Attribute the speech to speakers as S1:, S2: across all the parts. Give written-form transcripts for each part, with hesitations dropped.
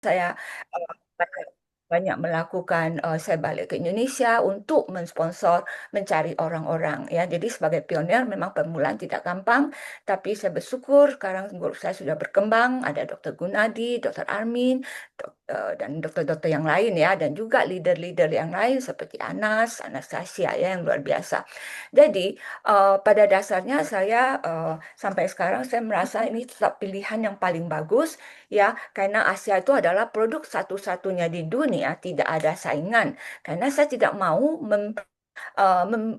S1: Saya banyak banyak melakukan, saya balik ke Indonesia untuk mensponsor, mencari orang-orang ya. Jadi sebagai pionir memang permulaan tidak gampang, tapi saya bersyukur sekarang grup saya sudah berkembang. Ada Dr. Gunadi, Dr. Armin, dan dokter-dokter yang lain ya, dan juga leader-leader yang lain seperti Anastasia ya yang luar biasa. Jadi pada dasarnya saya sampai sekarang saya merasa ini tetap pilihan yang paling bagus ya, karena Asia itu adalah produk satu-satunya di dunia tidak ada saingan. Karena saya tidak mau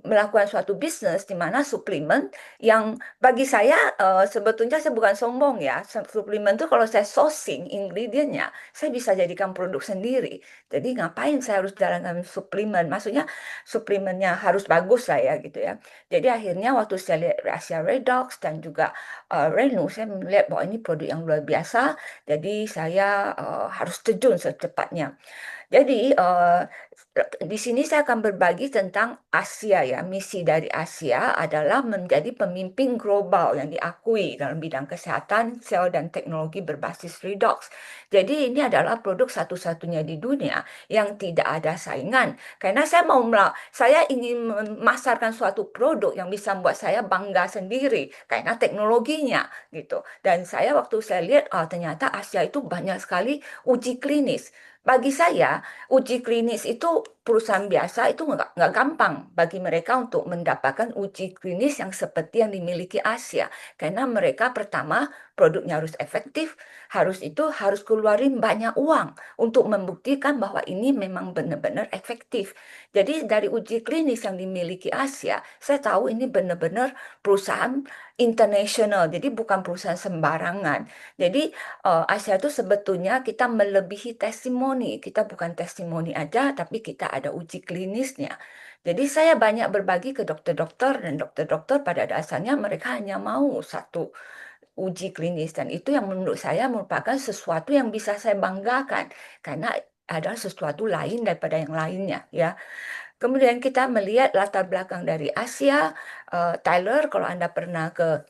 S1: melakukan suatu bisnis di mana suplemen yang bagi saya sebetulnya saya bukan sombong ya. Suplemen itu kalau saya sourcing ingredientnya, saya bisa jadikan produk sendiri. Jadi ngapain saya harus jalankan suplemen? Maksudnya suplemennya harus bagus lah ya gitu ya. Jadi akhirnya waktu saya lihat Asia Redox dan juga Renu, saya melihat bahwa ini produk yang luar biasa. Jadi saya harus terjun secepatnya. Jadi di sini saya akan berbagi tentang Asia ya. Misi dari Asia adalah menjadi pemimpin global yang diakui dalam bidang kesehatan, sel dan teknologi berbasis redox. Jadi ini adalah produk satu-satunya di dunia yang tidak ada saingan. Karena saya ingin memasarkan suatu produk yang bisa membuat saya bangga sendiri karena teknologinya gitu. Dan saya waktu saya lihat, oh, ternyata Asia itu banyak sekali uji klinis. Bagi saya, uji klinis itu perusahaan biasa itu nggak gampang bagi mereka untuk mendapatkan uji klinis yang seperti yang dimiliki Asia. Karena mereka pertama produknya harus efektif, harus keluarin banyak uang untuk membuktikan bahwa ini memang benar-benar efektif. Jadi dari uji klinis yang dimiliki Asia, saya tahu ini benar-benar perusahaan internasional, jadi bukan perusahaan sembarangan. Jadi Asia itu sebetulnya kita melebihi testimoni. Kita bukan testimoni aja, tapi kita ada uji klinisnya. Jadi saya banyak berbagi ke dokter-dokter dan dokter-dokter pada dasarnya mereka hanya mau satu uji klinis dan itu yang menurut saya merupakan sesuatu yang bisa saya banggakan karena adalah sesuatu lain daripada yang lainnya ya. Kemudian kita melihat latar belakang dari Asia, Tyler kalau Anda pernah ke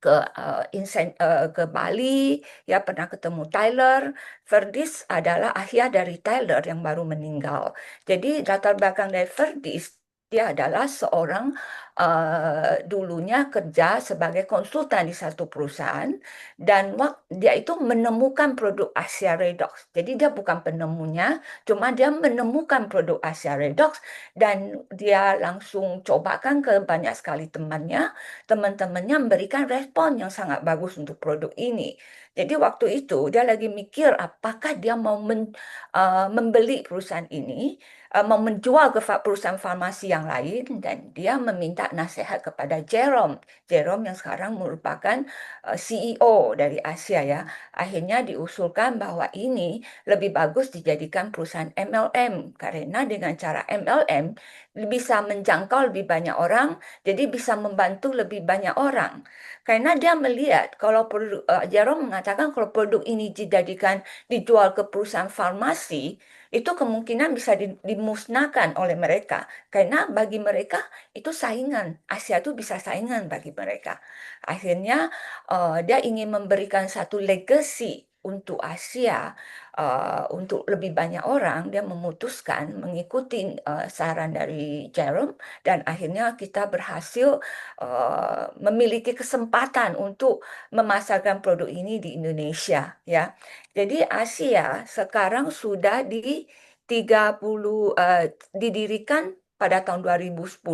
S1: ke Bali ya pernah ketemu Tyler. Ferdis adalah ayah dari Tyler yang baru meninggal. Jadi latar belakang dari Ferdis dia adalah seorang dulunya kerja sebagai konsultan di satu perusahaan dan dia itu menemukan produk Asia Redox. Jadi dia bukan penemunya, cuma dia menemukan produk Asia Redox dan dia langsung cobakan ke banyak sekali teman-temannya memberikan respon yang sangat bagus untuk produk ini. Jadi waktu itu dia lagi mikir apakah dia mau membeli perusahaan ini, mau menjual ke perusahaan farmasi yang lain, dan dia meminta nasihat kepada Jerome. Jerome yang sekarang merupakan CEO dari Asia ya. Akhirnya diusulkan bahwa ini lebih bagus dijadikan perusahaan MLM karena dengan cara MLM bisa menjangkau lebih banyak orang jadi bisa membantu lebih banyak orang. Karena dia melihat kalau Jerome mengatakan kalau produk ini dijual ke perusahaan farmasi, itu kemungkinan bisa dimusnahkan oleh mereka. Karena bagi mereka itu saingan. Asia itu bisa saingan bagi mereka. Akhirnya dia ingin memberikan satu legacy untuk Asia, untuk lebih banyak orang, dia memutuskan mengikuti saran dari Jerome dan akhirnya kita berhasil memiliki kesempatan untuk memasarkan produk ini di Indonesia ya. Jadi Asia sekarang sudah 30 didirikan pada tahun 2010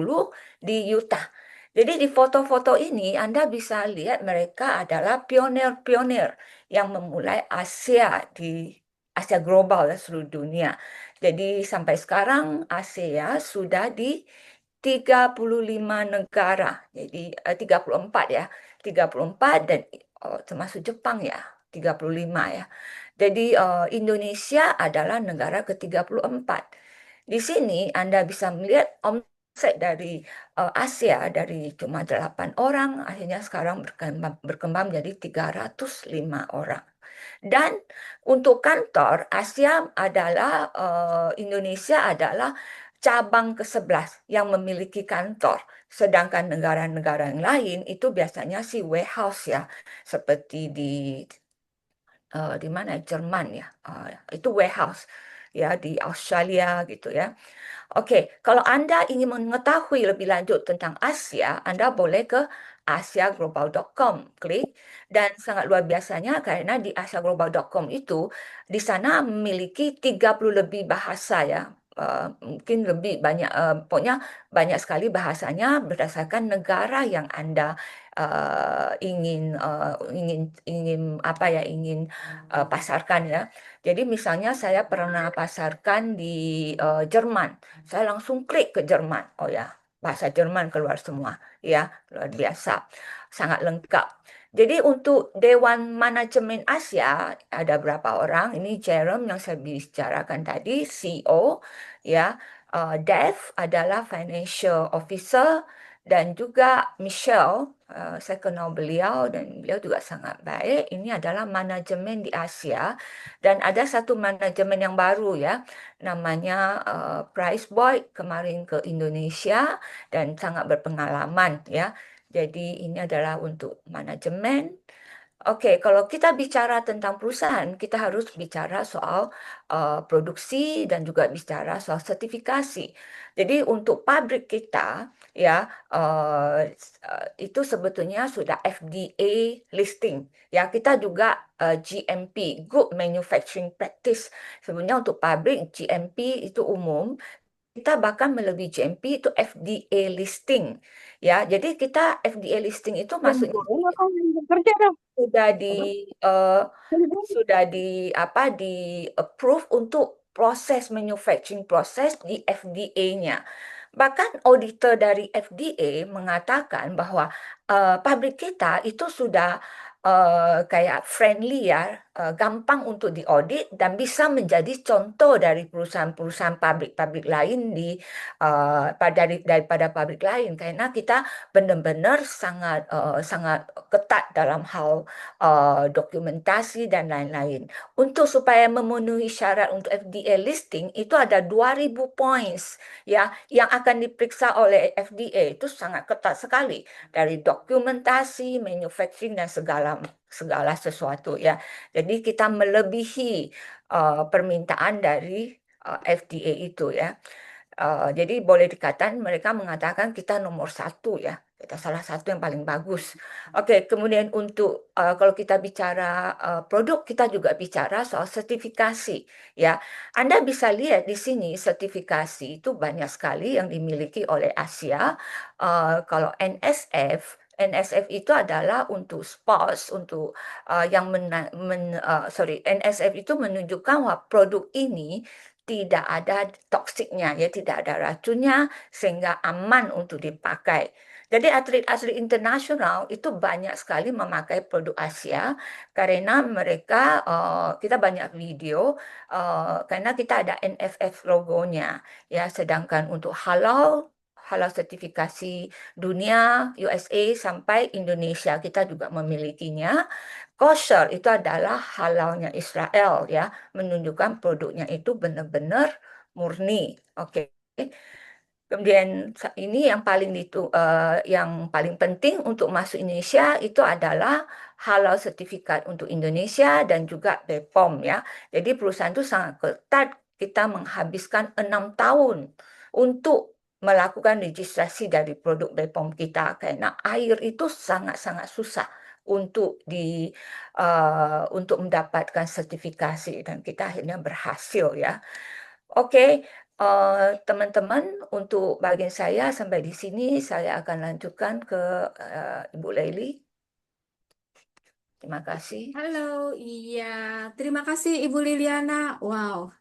S1: di Utah. Jadi di foto-foto ini Anda bisa lihat mereka adalah pionir-pionir yang memulai Asia global ya seluruh dunia. Jadi sampai sekarang Asia sudah di 35 negara. Jadi 34 ya. 34 dan termasuk Jepang ya. 35 ya. Jadi Indonesia adalah negara ke-34. Di sini Anda bisa melihat omset dari Asia dari cuma 8 orang akhirnya sekarang berkembang menjadi 305 orang. Dan untuk kantor, Indonesia adalah cabang ke-11 yang memiliki kantor. Sedangkan negara-negara yang lain itu biasanya si warehouse ya, seperti di di mana ya? Jerman ya, itu warehouse ya di Australia gitu ya. Oke, kalau Anda ingin mengetahui lebih lanjut tentang Asia, Anda boleh ke asiaglobal.com, klik. Dan sangat luar biasanya karena di asiaglobal.com itu, di sana memiliki 30 lebih bahasa ya. Mungkin lebih banyak, pokoknya banyak sekali bahasanya berdasarkan negara yang Anda ingin apa ya, ingin pasarkan ya. Jadi misalnya saya pernah pasarkan di Jerman. Saya langsung klik ke Jerman. Oh ya, bahasa Jerman keluar semua. Ya, luar biasa. Sangat lengkap. Jadi untuk Dewan Manajemen Asia ada berapa orang? Ini Jerome yang saya bicarakan tadi, CEO, ya. Dev adalah Financial Officer dan juga Michelle, saya kenal beliau dan beliau juga sangat baik. Ini adalah manajemen di Asia dan ada satu manajemen yang baru ya, namanya Price Boy kemarin ke Indonesia dan sangat berpengalaman ya. Jadi ini adalah untuk manajemen. Oke, kalau kita bicara tentang perusahaan, kita harus bicara soal produksi dan juga bicara soal sertifikasi. Jadi untuk pabrik kita, ya itu sebetulnya sudah FDA listing. Ya, kita juga GMP, Good Manufacturing Practice. Sebenarnya untuk pabrik GMP itu umum, kita bahkan melebihi GMP itu FDA listing. Ya, jadi kita FDA listing itu
S2: Dan
S1: maksudnya
S2: boleh apa yang bekerja dong?
S1: sudah di eh,
S2: Boleh.
S1: sudah di apa di approve untuk proses manufacturing proses di FDA-nya. Bahkan auditor dari FDA mengatakan bahwa pabrik kita itu sudah kayak friendly ya, gampang untuk diaudit dan bisa menjadi contoh dari perusahaan-perusahaan pabrik-pabrik lain daripada pabrik lain karena kita benar-benar sangat ketat dalam hal dokumentasi dan lain-lain. Untuk supaya memenuhi syarat untuk FDA listing itu ada 2.000 points ya yang akan diperiksa oleh FDA itu sangat ketat sekali dari dokumentasi, manufacturing dan segala segala sesuatu ya. Jadi kita melebihi permintaan dari FDA itu ya. Jadi boleh dikatakan mereka mengatakan kita nomor satu ya. Kita salah satu yang paling bagus. Oke, kemudian untuk kalau kita bicara produk, kita juga bicara soal sertifikasi ya. Anda bisa lihat di sini sertifikasi itu banyak sekali yang dimiliki oleh Asia. Kalau NSF itu adalah untuk sports, untuk yang NSF itu menunjukkan bahwa produk ini tidak ada toksiknya, ya tidak ada racunnya, sehingga aman untuk dipakai. Jadi atlet-atlet internasional itu banyak sekali memakai produk Asia karena mereka kita banyak video karena kita ada NFF logonya ya. Sedangkan untuk halal sertifikasi dunia USA sampai Indonesia kita juga memilikinya. Kosher itu adalah halalnya Israel ya, menunjukkan produknya itu benar-benar murni. Oke. Kemudian ini yang paling penting untuk masuk Indonesia itu adalah halal sertifikat untuk Indonesia dan juga BPOM ya. Jadi perusahaan itu sangat ketat. Kita menghabiskan 6 tahun untuk melakukan registrasi dari produk BPOM kita karena air itu sangat-sangat susah untuk mendapatkan sertifikasi dan kita akhirnya berhasil ya. Oke, teman-teman, untuk bagian saya sampai di sini, saya akan lanjutkan ke Ibu Leili. Terima kasih.
S2: Halo, iya. Terima kasih Ibu Liliana. Wow,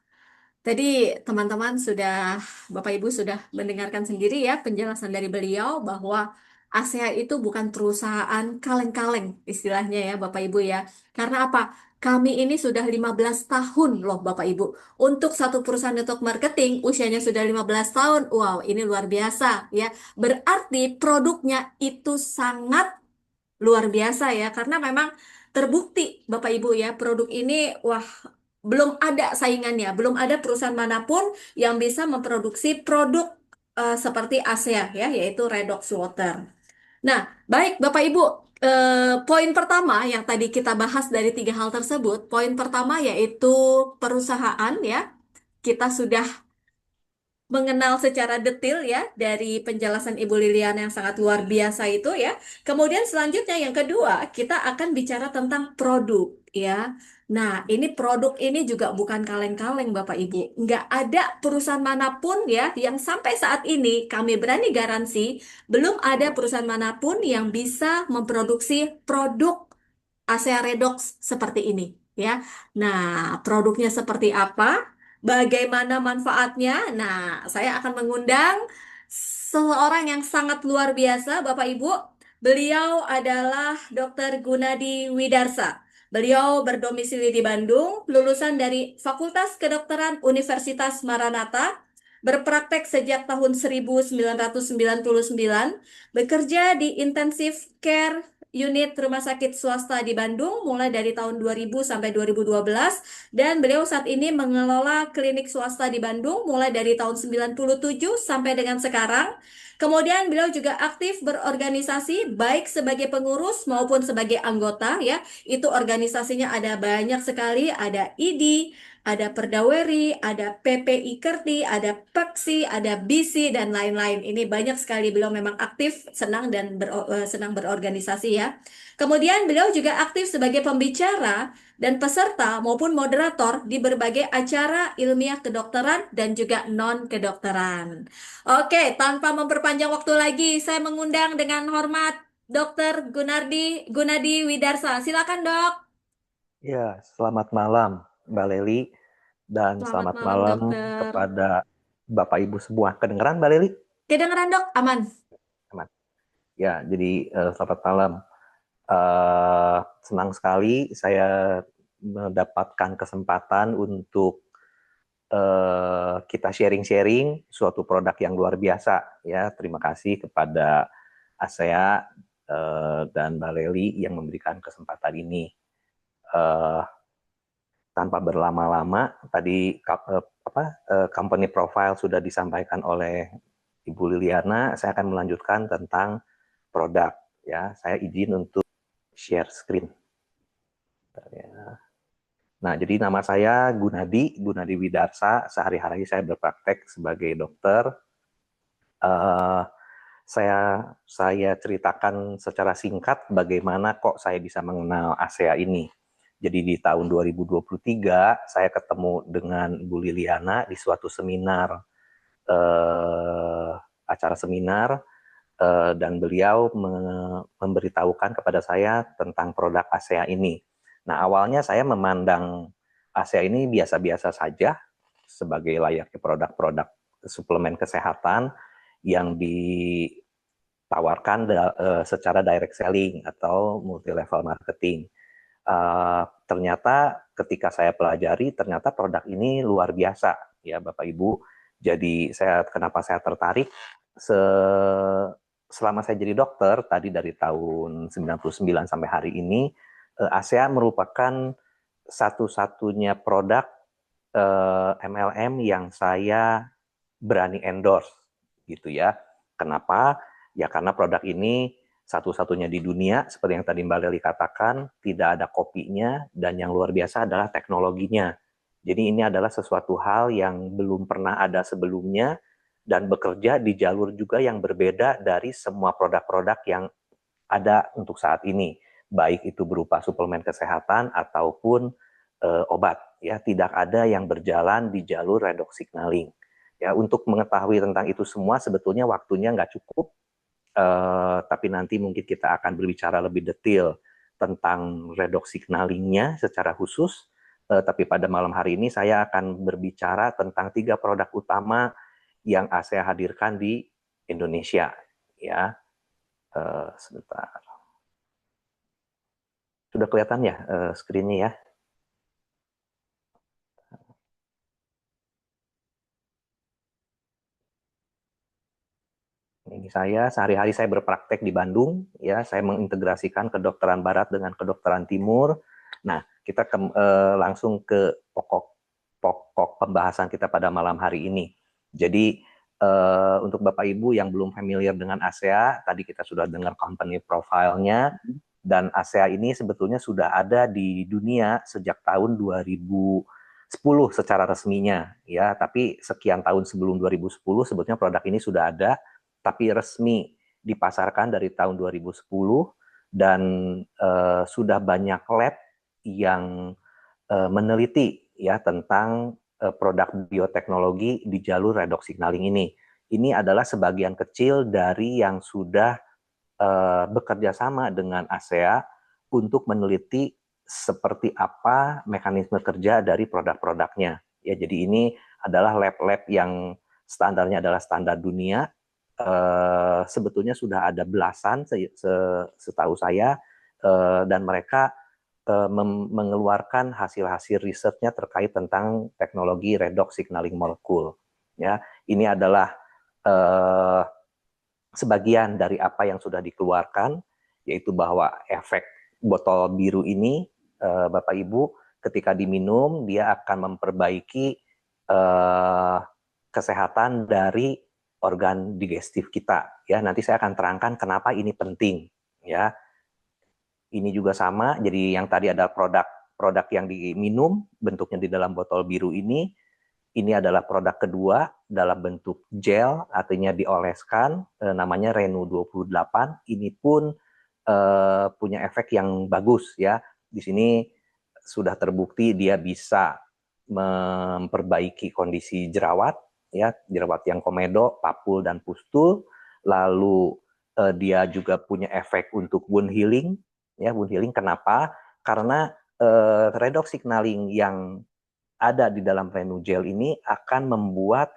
S2: tadi teman-teman sudah, Bapak Ibu sudah mendengarkan sendiri ya penjelasan dari beliau bahwa ASEA itu bukan perusahaan kaleng-kaleng istilahnya ya Bapak Ibu ya. Karena apa? Kami ini sudah 15 tahun loh Bapak Ibu. Untuk satu perusahaan network marketing usianya sudah 15 tahun. Wow, ini luar biasa ya. Berarti produknya itu sangat luar biasa ya. Karena memang terbukti Bapak Ibu ya produk ini wah belum ada saingannya, belum ada perusahaan manapun yang bisa memproduksi produk seperti ASEA ya, yaitu Redox Water. Nah, baik Bapak Ibu, Poin pertama yang tadi kita bahas dari tiga hal tersebut, poin pertama yaitu perusahaan ya. Kita sudah mengenal secara detail ya dari penjelasan Ibu Liliana yang sangat luar biasa itu ya. Kemudian selanjutnya yang kedua, kita akan bicara tentang produk ya. Nah, ini produk ini juga bukan kaleng-kaleng Bapak Ibu. Nggak ada perusahaan manapun ya yang sampai saat ini kami berani garansi belum ada perusahaan manapun yang bisa memproduksi produk ASEA Redox seperti ini ya. Nah, produknya seperti apa? Bagaimana manfaatnya? Nah, saya akan mengundang seseorang yang sangat luar biasa, Bapak Ibu. Beliau adalah Dr. Gunadi Widarsa. Beliau berdomisili di Bandung, lulusan dari Fakultas Kedokteran Universitas Maranatha, berpraktek sejak tahun 1999, bekerja di intensive care unit rumah sakit swasta di Bandung mulai dari tahun 2000 sampai 2012 dan beliau saat ini mengelola klinik swasta di Bandung mulai dari tahun 97 sampai dengan sekarang. Kemudian beliau juga aktif berorganisasi baik sebagai pengurus maupun sebagai anggota ya. Itu organisasinya ada banyak sekali, ada IDI, ada Perdaweri, ada PPI Kerti, ada Peksi, ada BISI dan lain-lain. Ini banyak sekali beliau memang aktif, senang berorganisasi ya. Kemudian beliau juga aktif sebagai pembicara dan peserta maupun moderator di berbagai acara ilmiah kedokteran dan juga non-kedokteran. Oke, tanpa memperpanjang waktu lagi, saya mengundang dengan hormat Dr. Gunadi Widarsa. Silakan, Dok.
S3: Ya, selamat malam Mbak Leli dan
S2: Selamat
S3: selamat
S2: malam,
S3: malam
S2: Dokter.
S3: kepada Bapak Ibu semua. Kedengeran Mbak Leli?
S2: Kedengeran, Dok? Aman.
S3: Aman. Ya, jadi selamat malam. Senang sekali saya mendapatkan kesempatan untuk kita sharing-sharing suatu produk yang luar biasa. Ya, terima kasih kepada ASEA dan Mbak Leli yang memberikan kesempatan ini. Tanpa berlama-lama, tadi company profile sudah disampaikan oleh Ibu Liliana. Saya akan melanjutkan tentang produk. Ya, saya izin untuk share screen. Nah, jadi nama saya Gunadi Widarsa. Sehari-hari saya berpraktek sebagai dokter. Saya ceritakan secara singkat bagaimana kok saya bisa mengenal ASEA ini. Jadi di tahun 2023 saya ketemu dengan Bu Liliana di suatu seminar, acara seminar, dan beliau memberitahukan kepada saya tentang produk ASEA ini. Nah, awalnya saya memandang ASEA ini biasa-biasa saja sebagai layaknya produk-produk suplemen kesehatan yang ditawarkan secara direct selling atau multi level marketing. Ternyata ketika saya pelajari, ternyata produk ini luar biasa ya Bapak Ibu. Jadi kenapa saya tertarik? Selama saya jadi dokter tadi dari tahun 99 sampai hari ini, ASEA merupakan satu-satunya produk MLM yang saya berani endorse gitu ya. Kenapa? Ya karena produk ini satu-satunya di dunia, seperti yang tadi Mbak Leli katakan, tidak ada kopinya, dan yang luar biasa adalah teknologinya. Jadi ini adalah sesuatu hal yang belum pernah ada sebelumnya, dan bekerja di jalur juga yang berbeda dari semua produk-produk yang ada untuk saat ini. Baik itu berupa suplemen kesehatan ataupun obat. Ya, tidak ada yang berjalan di jalur redox signaling. Ya, untuk mengetahui tentang itu semua sebetulnya waktunya nggak cukup, tapi nanti mungkin kita akan berbicara lebih detail tentang redox signalingnya secara khusus. Tapi pada malam hari ini saya akan berbicara tentang 3 produk utama yang saya hadirkan di Indonesia. Ya, sebentar. Sudah kelihatan ya screen-nya ya? Ini saya sehari-hari saya berpraktek di Bandung, ya saya mengintegrasikan kedokteran Barat dengan kedokteran Timur. Nah, kita langsung ke pokok pembahasan kita pada malam hari ini. Jadi untuk Bapak Ibu yang belum familiar dengan ASEA, tadi kita sudah dengar company profile-nya. Dan ASEA ini sebetulnya sudah ada di dunia sejak tahun 2010 secara resminya, ya. Tapi sekian tahun sebelum 2010 sebetulnya produk ini sudah ada, tapi resmi dipasarkan dari tahun 2010 dan sudah banyak lab yang meneliti ya tentang produk bioteknologi di jalur redox signaling ini. Ini adalah sebagian kecil dari yang sudah bekerja sama dengan ASEA untuk meneliti seperti apa mekanisme kerja dari produk-produknya. Ya, jadi ini adalah lab-lab yang standarnya adalah standar dunia. Sebetulnya sudah ada belasan setahu saya, dan mereka mengeluarkan hasil-hasil risetnya terkait tentang teknologi redox signaling molekul. Ya, ini adalah sebagian dari apa yang sudah dikeluarkan, yaitu bahwa efek botol biru ini, Bapak Ibu, ketika diminum, dia akan memperbaiki kesehatan dari organ digestif kita. Ya, nanti saya akan terangkan kenapa ini penting. Ya, ini juga sama. Jadi yang tadi ada produk yang diminum, bentuknya di dalam botol biru ini. Ini adalah produk kedua dalam bentuk gel, artinya dioleskan, namanya Renu 28. Ini pun punya efek yang bagus ya. Di sini sudah terbukti dia bisa memperbaiki kondisi jerawat, ya, jerawat yang komedo, papul dan pustul. Lalu dia juga punya efek untuk wound healing, ya, wound healing. Kenapa? Karena redox signaling yang ada di dalam Renu Gel ini akan membuat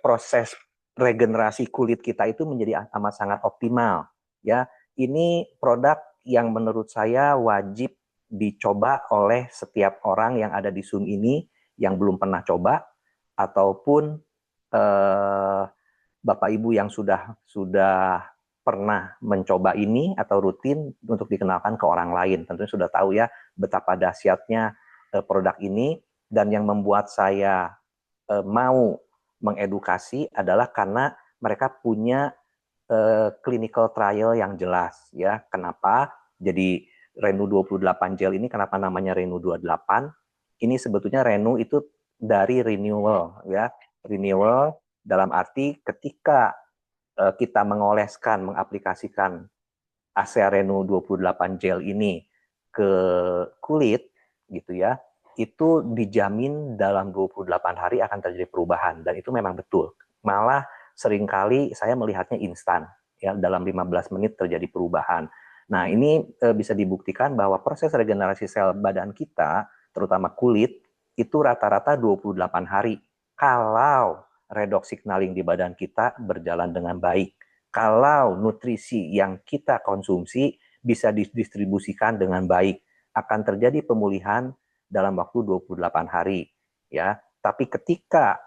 S3: proses regenerasi kulit kita itu menjadi amat sangat optimal. Ya, ini produk yang menurut saya wajib dicoba oleh setiap orang yang ada di Zoom ini yang belum pernah coba, ataupun Bapak Ibu yang sudah pernah mencoba ini atau rutin untuk dikenalkan ke orang lain. Tentunya sudah tahu ya betapa dahsyatnya produk ini. Dan yang membuat saya mau mengedukasi adalah karena mereka punya clinical trial yang jelas ya. Kenapa? Jadi Renu 28 gel ini kenapa namanya Renu 28? Ini sebetulnya Renu itu dari renewal ya. Renewal dalam arti ketika kita mengoleskan, mengaplikasikan ASEA Renu 28 gel ini ke kulit gitu ya, itu dijamin dalam 28 hari akan terjadi perubahan, dan itu memang betul. Malah seringkali saya melihatnya instan, ya, dalam 15 menit terjadi perubahan. Nah, ini bisa dibuktikan bahwa proses regenerasi sel badan kita, terutama kulit, itu rata-rata 28 hari. Kalau redox signaling di badan kita berjalan dengan baik. Kalau nutrisi yang kita konsumsi bisa didistribusikan dengan baik, akan terjadi pemulihan dalam waktu 28 hari. Ya, tapi ketika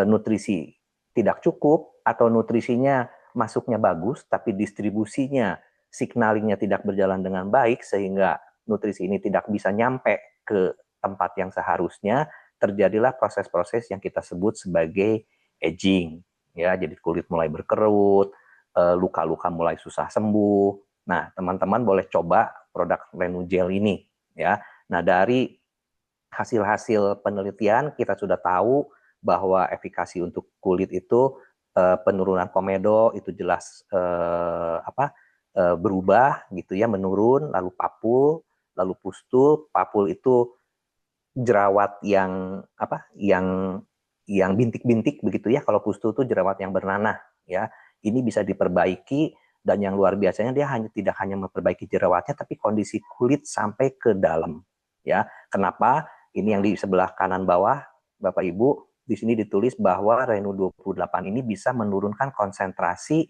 S3: nutrisi tidak cukup atau nutrisinya masuknya bagus, tapi distribusinya, signalingnya tidak berjalan dengan baik, sehingga nutrisi ini tidak bisa nyampe ke tempat yang seharusnya, terjadilah proses-proses yang kita sebut sebagai aging. Ya, jadi kulit mulai berkerut, luka-luka mulai susah sembuh. Nah, teman-teman boleh coba produk Renu Gel ini. Ya, nah dari hasil-hasil penelitian kita sudah tahu bahwa efikasi untuk kulit itu penurunan komedo itu jelas berubah gitu ya, menurun, lalu papul, lalu pustul. Papul itu jerawat yang yang bintik-bintik begitu ya. Kalau pustul itu jerawat yang bernanah ya. Ini bisa diperbaiki, dan yang luar biasanya dia tidak hanya memperbaiki jerawatnya, tapi kondisi kulit sampai ke dalam ya. Kenapa? Ini yang di sebelah kanan bawah, Bapak Ibu, di sini ditulis bahwa Renu 28 ini bisa menurunkan konsentrasi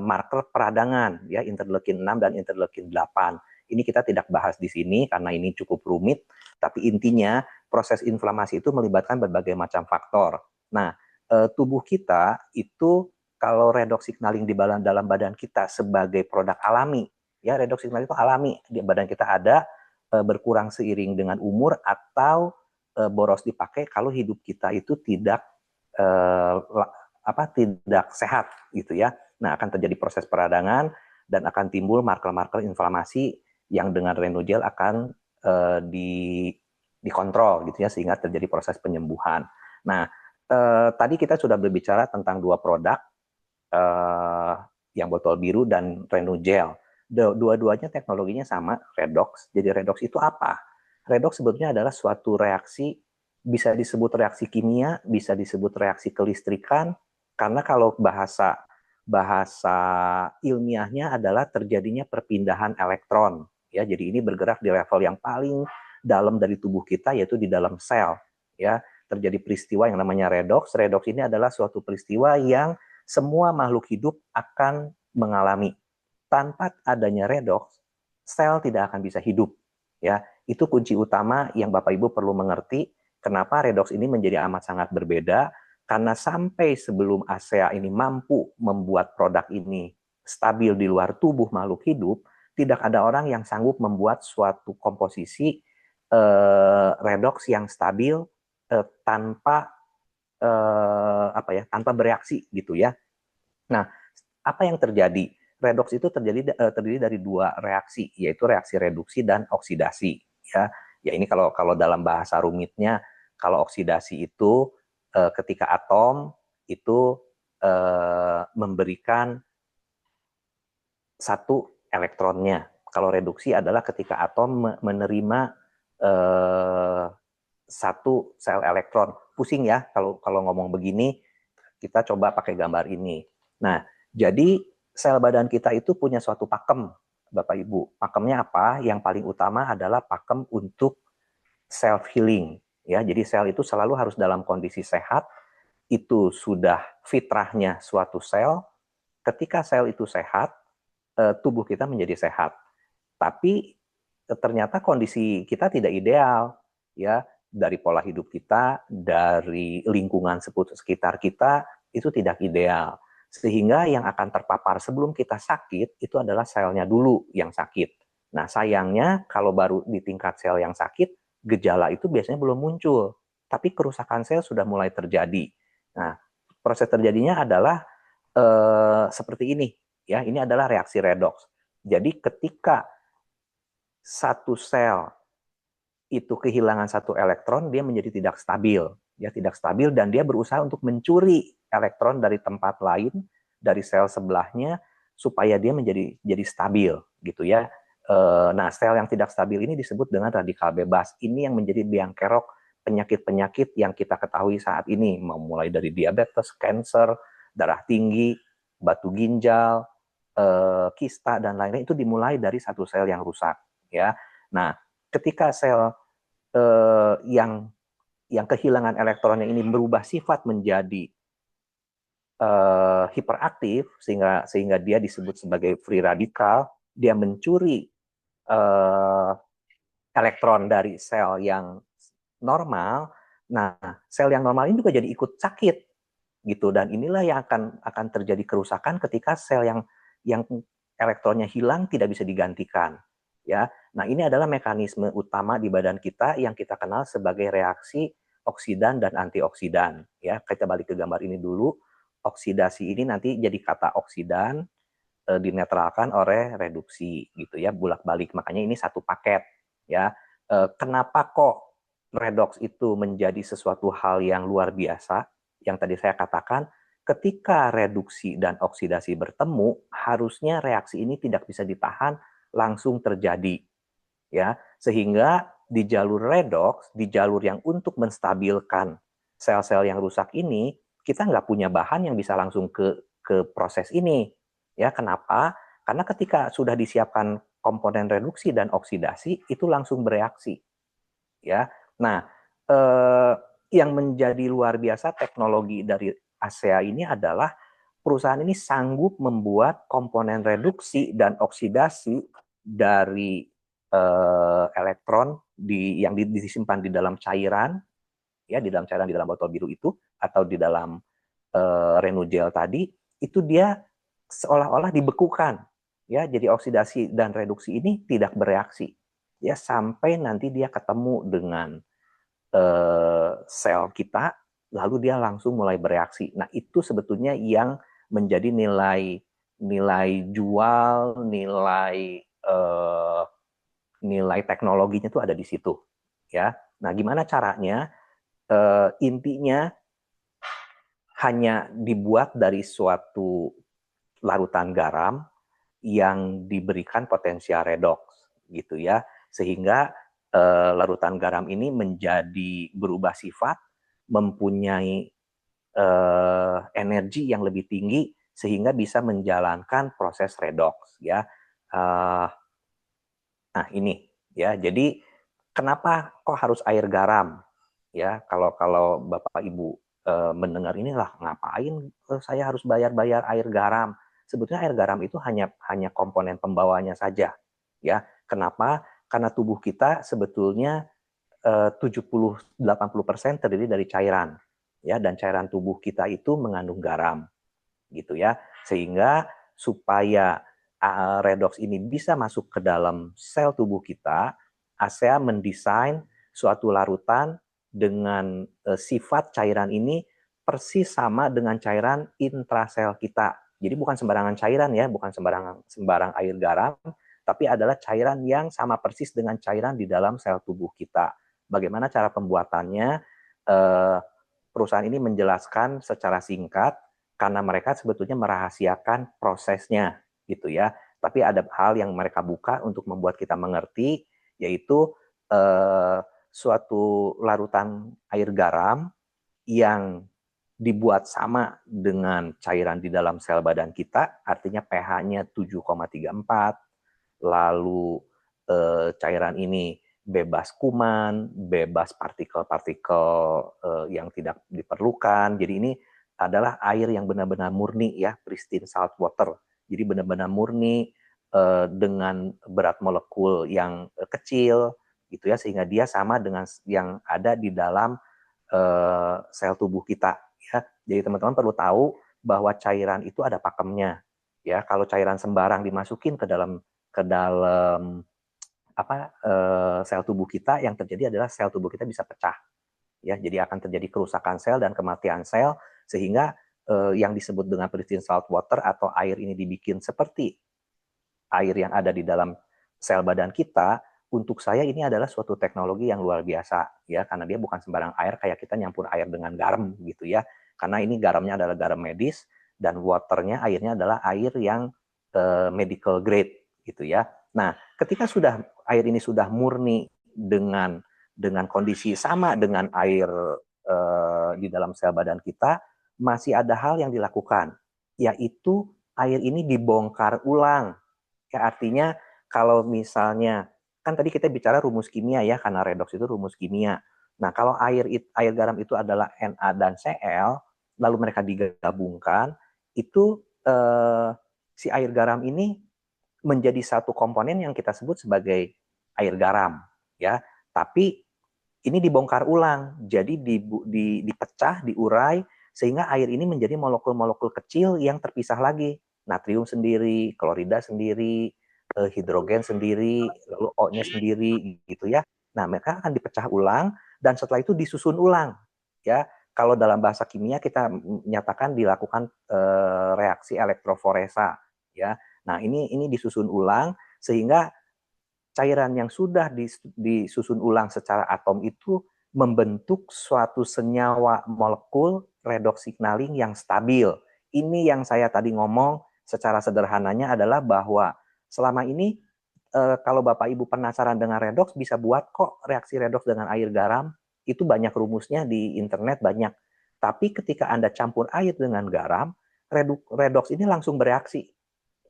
S3: marker peradangan ya, interleukin 6 dan interleukin 8. Ini kita tidak bahas di sini karena ini cukup rumit, tapi intinya proses inflamasi itu melibatkan berbagai macam faktor. Nah, tubuh kita itu kalau redox signaling di dalam badan kita sebagai produk alami, ya, redox signaling itu alami, di badan kita ada, berkurang seiring dengan umur atau boros dipakai kalau hidup kita itu tidak tidak sehat gitu ya. Nah, akan terjadi proses peradangan, dan akan timbul marker-marker inflamasi yang dengan Renugel akan dikontrol gitu ya, sehingga terjadi proses penyembuhan. Nah, tadi kita sudah berbicara tentang dua produk, yang botol biru dan Renugel. Dua-duanya teknologinya sama, redox. Jadi redox itu apa? Redox sebetulnya adalah suatu reaksi, bisa disebut reaksi kimia, bisa disebut reaksi kelistrikan, karena kalau bahasa ilmiahnya adalah terjadinya perpindahan elektron. Ya, jadi ini bergerak di level yang paling dalam dari tubuh kita, yaitu di dalam sel. Ya, terjadi peristiwa yang namanya redox. Redox ini adalah suatu peristiwa yang semua makhluk hidup akan mengalami. Tanpa adanya redox, sel tidak akan bisa hidup. Ya, itu kunci utama yang Bapak Ibu perlu mengerti. Kenapa redox ini menjadi amat sangat berbeda? Karena sampai sebelum ASEA ini mampu membuat produk ini stabil di luar tubuh makhluk hidup, tidak ada orang yang sanggup membuat suatu komposisi redox yang stabil tanpa tanpa bereaksi gitu ya. Nah, apa yang terjadi? Redox itu terdiri dari dua reaksi, yaitu reaksi reduksi dan oksidasi. Ya ini kalau dalam bahasa rumitnya, kalau oksidasi itu ketika atom itu memberikan satu elektronnya. Kalau reduksi adalah ketika atom menerima satu sel elektron. Pusing ya kalau ngomong begini, kita coba pakai gambar ini. Nah, jadi sel badan kita itu punya suatu pakem, Bapak Ibu. Pakemnya apa? Yang paling utama adalah pakem untuk self healing. Ya, jadi sel itu selalu harus dalam kondisi sehat. Itu sudah fitrahnya suatu sel. Ketika sel itu sehat, tubuh kita menjadi sehat. Tapi ternyata kondisi kita tidak ideal, ya, dari pola hidup kita, dari lingkungan sekitar kita itu tidak ideal. Sehingga yang akan terpapar sebelum kita sakit itu adalah selnya dulu yang sakit. Nah, sayangnya kalau baru di tingkat sel yang sakit, gejala itu biasanya belum muncul, tapi kerusakan sel sudah mulai terjadi. Nah, proses terjadinya adalah seperti ini, ya. Ini adalah reaksi redox. Jadi ketika satu sel itu kehilangan satu elektron, dia menjadi tidak stabil. Ya, tidak stabil dan dia berusaha untuk mencuri elektron dari tempat lain, dari sel sebelahnya, supaya dia jadi stabil, gitu ya. Nah, sel yang tidak stabil ini disebut dengan radikal bebas. Ini yang menjadi biang kerok penyakit-penyakit yang kita ketahui saat ini, mulai dari diabetes, kanker, darah tinggi, batu ginjal, kista dan lain-lain, itu dimulai dari satu sel yang rusak. Ya, nah ketika sel yang kehilangan elektronnya ini berubah sifat menjadi hiperaktif, sehingga dia disebut sebagai free radical, dia mencuri elektron dari sel yang normal. Nah, sel yang normal ini juga jadi ikut sakit gitu, dan inilah yang akan terjadi kerusakan ketika sel yang elektronnya hilang tidak bisa digantikan. Ya, nah ini adalah mekanisme utama di badan kita yang kita kenal sebagai reaksi oksidan dan antioksidan. Ya, kita balik ke gambar ini dulu. Oksidasi ini nanti jadi kata oksidan dinetralkan oleh reduksi, gitu ya, bolak-balik. Makanya ini satu paket. Ya, kenapa kok redox itu menjadi sesuatu hal yang luar biasa? Yang tadi saya katakan, ketika reduksi dan oksidasi bertemu, harusnya reaksi ini tidak bisa ditahan, langsung terjadi, ya, sehingga di jalur redox, di jalur yang untuk menstabilkan sel-sel yang rusak ini, kita nggak punya bahan yang bisa langsung ke proses ini, ya. Kenapa? Karena ketika sudah disiapkan komponen reduksi dan oksidasi, itu langsung bereaksi, ya. Nah, yang menjadi luar biasa teknologi dari ASEA ini adalah perusahaan ini sanggup membuat komponen reduksi dan oksidasi dari elektron yang disimpan di dalam cairan, ya, di dalam cairan di dalam botol biru itu, atau di dalam Renugel tadi, itu dia seolah-olah dibekukan, ya. Jadi oksidasi dan reduksi ini tidak bereaksi, ya, sampai nanti dia ketemu dengan sel kita, lalu dia langsung mulai bereaksi. Nah, itu sebetulnya yang menjadi nilai jual, nilai teknologinya tuh ada di situ, ya. Nah, gimana caranya? Intinya hanya dibuat dari suatu larutan garam yang diberikan potensial redox, gitu ya, sehingga larutan garam ini menjadi berubah sifat, mempunyai energi yang lebih tinggi sehingga bisa menjalankan proses redox, ya. Uh, nah ini, ya. Jadi kenapa kok harus air garam? Ya, kalau Bapak Ibu mendengar inilah, ngapain saya harus bayar air garam? Sebetulnya air garam itu hanya komponen pembawanya saja, ya. Kenapa? Karena tubuh kita sebetulnya 70-80% terdiri dari cairan, ya, dan cairan tubuh kita itu mengandung garam, gitu ya. Sehingga supaya redox ini bisa masuk ke dalam sel tubuh kita, ASEA mendesain suatu larutan dengan sifat cairan ini persis sama dengan cairan intrasel kita. Jadi bukan sembarangan cairan ya, bukan sembarang air garam, tapi adalah cairan yang sama persis dengan cairan di dalam sel tubuh kita. Bagaimana cara pembuatannya? Perusahaan ini menjelaskan secara singkat karena mereka sebetulnya merahasiakan prosesnya, gitu ya. Tapi ada hal yang mereka buka untuk membuat kita mengerti, yaitu suatu larutan air garam yang dibuat sama dengan cairan di dalam sel badan kita, artinya pH-nya 7,34, lalu cairan ini bebas kuman, bebas partikel-partikel yang tidak diperlukan. Jadi ini adalah air yang benar-benar murni ya, pristine salt water. Jadi benar-benar murni dengan berat molekul yang kecil gitu ya, sehingga dia sama dengan yang ada di dalam sel tubuh kita ya. Jadi teman-teman perlu tahu bahwa cairan itu ada pakemnya ya. Kalau cairan sembarang dimasukin ke dalam sel tubuh kita, yang terjadi adalah sel tubuh kita bisa pecah ya. Jadi akan terjadi kerusakan sel dan kematian sel, sehingga yang disebut dengan pristine salt water atau air ini dibikin seperti air yang ada di dalam sel badan kita. Untuk saya ini adalah suatu teknologi yang luar biasa ya, karena dia bukan sembarang air kayak kita nyampur air dengan garam gitu ya. Karena ini garamnya adalah garam medis dan waternya, airnya adalah air yang medical grade gitu ya. Nah, ketika air ini sudah murni dengan kondisi sama dengan air di dalam sel badan kita, masih ada hal yang dilakukan, yaitu air ini dibongkar ulang. Ya, artinya kalau misalnya, kan tadi kita bicara rumus kimia ya, karena redox itu rumus kimia. Nah, kalau air garam itu adalah Na dan Cl, lalu mereka digabungkan, itu si air garam ini menjadi satu komponen yang kita sebut sebagai air garam, ya. Tapi ini dibongkar ulang, jadi dipecah, diurai, sehingga air ini menjadi molekul-molekul kecil yang terpisah lagi. Natrium sendiri, klorida sendiri, hidrogen sendiri, lalu O-nya sendiri, gitu ya. Nah, mereka akan dipecah ulang, dan setelah itu disusun ulang, ya. Kalau dalam bahasa kimia kita menyatakan dilakukan reaksi elektroforesa, ya. Nah, ini disusun ulang, sehingga cairan yang sudah disusun ulang secara atom itu membentuk suatu senyawa molekul redox signaling yang stabil. Ini yang saya tadi ngomong secara sederhananya adalah bahwa selama ini kalau Bapak Ibu penasaran dengan redox, bisa buat kok reaksi redox dengan air garam. Itu banyak rumusnya di internet, banyak. Tapi ketika Anda campur air dengan garam, redox ini langsung bereaksi,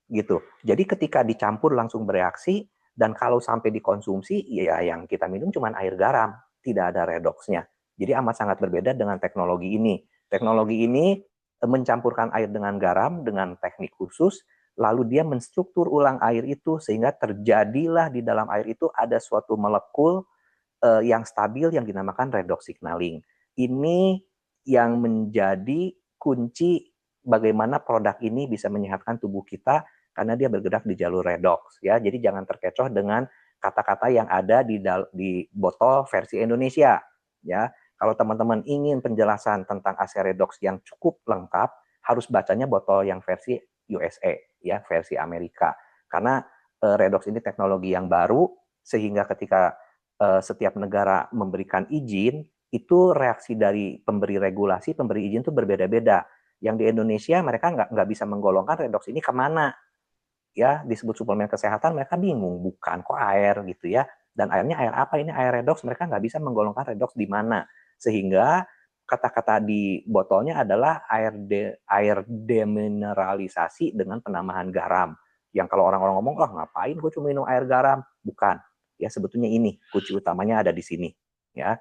S3: gitu. Jadi ketika dicampur langsung bereaksi, dan kalau sampai dikonsumsi, ya yang kita minum cuma air garam, tidak ada redoxnya. Jadi amat sangat berbeda dengan teknologi ini. Teknologi ini mencampurkan air dengan garam dengan teknik khusus, lalu dia menstruktur ulang air itu sehingga terjadilah di dalam air itu ada suatu molekul yang stabil yang dinamakan redox signaling. Ini yang menjadi kunci bagaimana produk ini bisa menyehatkan tubuh kita, karena dia bergerak di jalur redox ya. Jadi jangan terkecoh dengan kata-kata yang ada di botol versi Indonesia ya. Kalau teman-teman ingin penjelasan tentang ASEA redox yang cukup lengkap, harus bacanya botol yang versi USA, ya, versi Amerika. Karena redox ini teknologi yang baru, sehingga ketika setiap negara memberikan izin, itu reaksi dari pemberi regulasi, pemberi izin itu berbeda-beda. Yang di Indonesia mereka nggak bisa menggolongkan redox ini kemana, ya, disebut suplemen kesehatan, mereka bingung, bukan kok air gitu ya, dan airnya air apa, ini air redox, mereka nggak bisa menggolongkan redox di mana, sehingga kata-kata di botolnya adalah air demineralisasi dengan penambahan garam, yang kalau orang-orang ngomong, oh ngapain gue cuma minum air garam, bukan, ya sebetulnya ini kunci utamanya ada di sini, ya.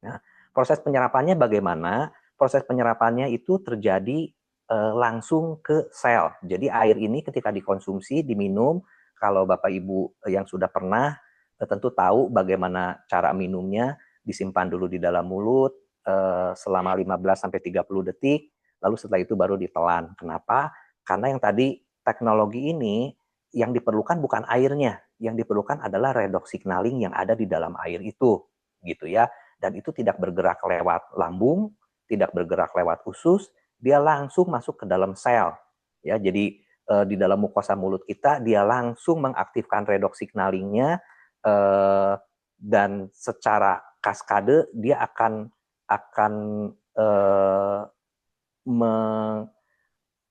S3: Nah, proses penyerapannya bagaimana? Proses penyerapannya itu terjadi langsung ke sel. Jadi air ini ketika dikonsumsi, diminum, kalau Bapak Ibu yang sudah pernah tentu tahu bagaimana cara minumnya, disimpan dulu di dalam mulut selama 15-30 detik, lalu setelah itu baru ditelan. Kenapa? Karena yang tadi teknologi ini yang diperlukan bukan airnya, yang diperlukan adalah redox signaling yang ada di dalam air itu, gitu ya. Dan itu tidak bergerak lewat lambung, tidak bergerak lewat usus, dia langsung masuk ke dalam sel. Ya, jadi di dalam mukosa mulut kita dia langsung mengaktifkan redox signalingnya dan secara kaskade dia akan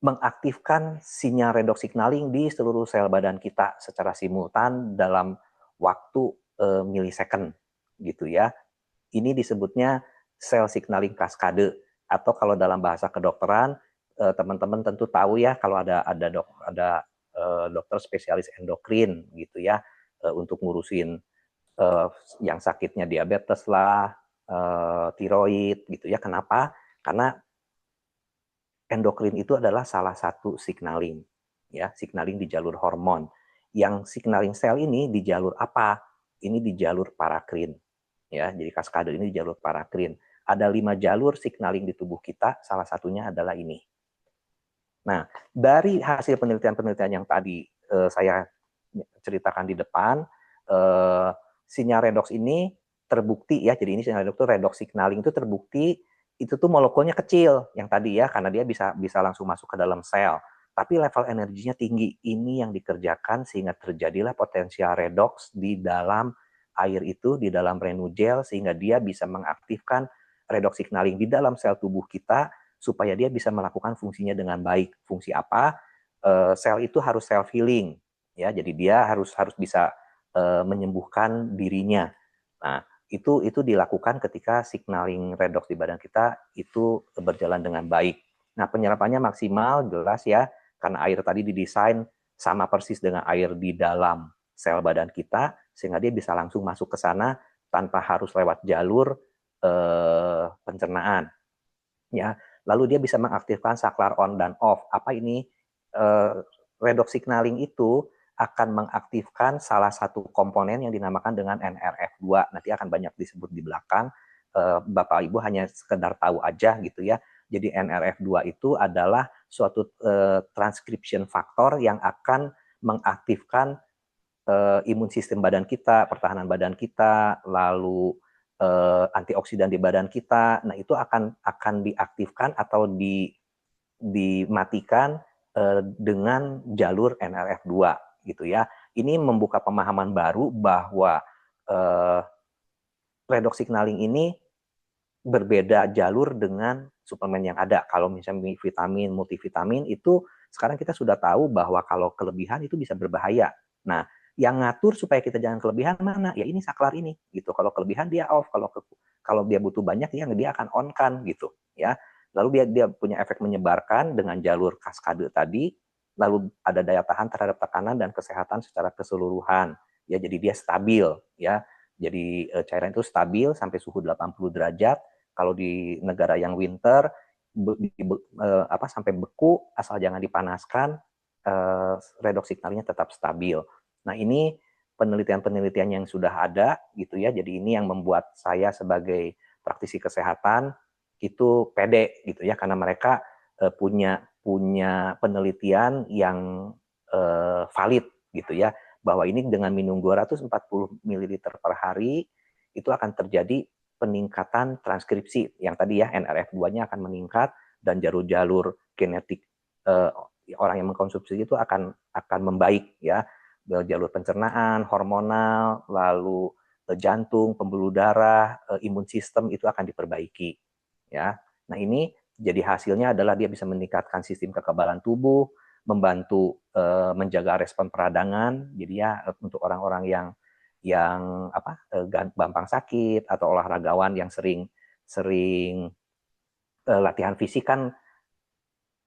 S3: mengaktifkan sinyal redox signaling di seluruh sel badan kita secara simultan dalam waktu milisecond, gitu ya. Ini disebutnya cell signaling kaskade, atau kalau dalam bahasa kedokteran, teman-teman tentu tahu ya, kalau ada dokter spesialis endokrin gitu ya, untuk ngurusin yang sakitnya diabetes lah, tiroid gitu ya. Kenapa? Karena endokrin itu adalah salah satu signaling, ya, signaling di jalur hormon. Yang signaling sel ini di jalur apa? Ini di jalur parakrin. Ya, jadi kaskade ini di jalur parakrin. Ada 5 jalur signaling di tubuh kita, salah satunya adalah ini. Nah, dari hasil penelitian-penelitian yang tadi saya ceritakan di depan, sinyal redox ini terbukti ya, jadi ini sinyal redox signaling itu terbukti itu tuh molekulnya kecil yang tadi ya, karena dia bisa langsung masuk ke dalam sel. Tapi level energinya tinggi. Ini yang dikerjakan sehingga terjadilah potensial redox di dalam air itu, di dalam renugel, sehingga dia bisa mengaktifkan redox signaling di dalam sel tubuh kita supaya dia bisa melakukan fungsinya dengan baik. Fungsi apa? Sel itu harus self healing, ya. Jadi dia harus bisa menyembuhkan dirinya. Nah, itu dilakukan ketika signaling redox di badan kita itu berjalan dengan baik. Nah, penyerapannya maksimal jelas ya, karena air tadi didesain sama persis dengan air di dalam sel badan kita, sehingga dia bisa langsung masuk ke sana tanpa harus lewat jalur pencernaan. Ya, lalu dia bisa mengaktifkan saklar on dan off. Apa ini? Redox signaling itu akan mengaktifkan salah satu komponen yang dinamakan dengan NRF2. Nanti akan banyak disebut di belakang. Bapak Ibu hanya sekedar tahu aja gitu ya. Jadi NRF2 itu adalah suatu transcription factor yang akan mengaktifkan imun sistem badan kita, pertahanan badan kita, lalu antioksidan di badan kita. Nah, itu akan diaktifkan atau dimatikan dengan jalur NRF2 gitu ya. Ini membuka pemahaman baru bahwa redox signaling ini berbeda jalur dengan suplemen yang ada. Kalau misalnya vitamin, multivitamin itu sekarang kita sudah tahu bahwa kalau kelebihan itu bisa berbahaya. Nah, yang ngatur supaya kita jangan kelebihan mana? Ya ini saklar ini gitu. Kalau kelebihan dia off, kalau dia butuh banyak dia akan on kan gitu ya. Lalu dia punya efek menyebarkan dengan jalur kaskade tadi, lalu ada daya tahan terhadap tekanan dan kesehatan secara keseluruhan. Ya, jadi dia stabil ya. Jadi cairan itu stabil sampai suhu 80 derajat. Kalau di negara yang winter sampai beku, asal jangan dipanaskan, redox signalnya tetap stabil. Nah, ini penelitian-penelitian yang sudah ada gitu ya. Jadi ini yang membuat saya sebagai praktisi kesehatan itu pede gitu ya, karena mereka punya penelitian yang valid gitu ya, bahwa ini dengan minum 240 ml per hari itu akan terjadi peningkatan transkripsi yang tadi ya, NRF2-nya akan meningkat dan jalur-jalur genetik orang yang mengkonsumsi itu akan membaik ya, jalur pencernaan, hormonal, lalu jantung, pembuluh darah, imun sistem itu akan diperbaiki ya. Nah, ini jadi hasilnya adalah dia bisa meningkatkan sistem kekebalan tubuh, membantu menjaga respon peradangan. Jadi ya untuk orang-orang yang gampang sakit atau olahragawan yang sering latihan fisik kan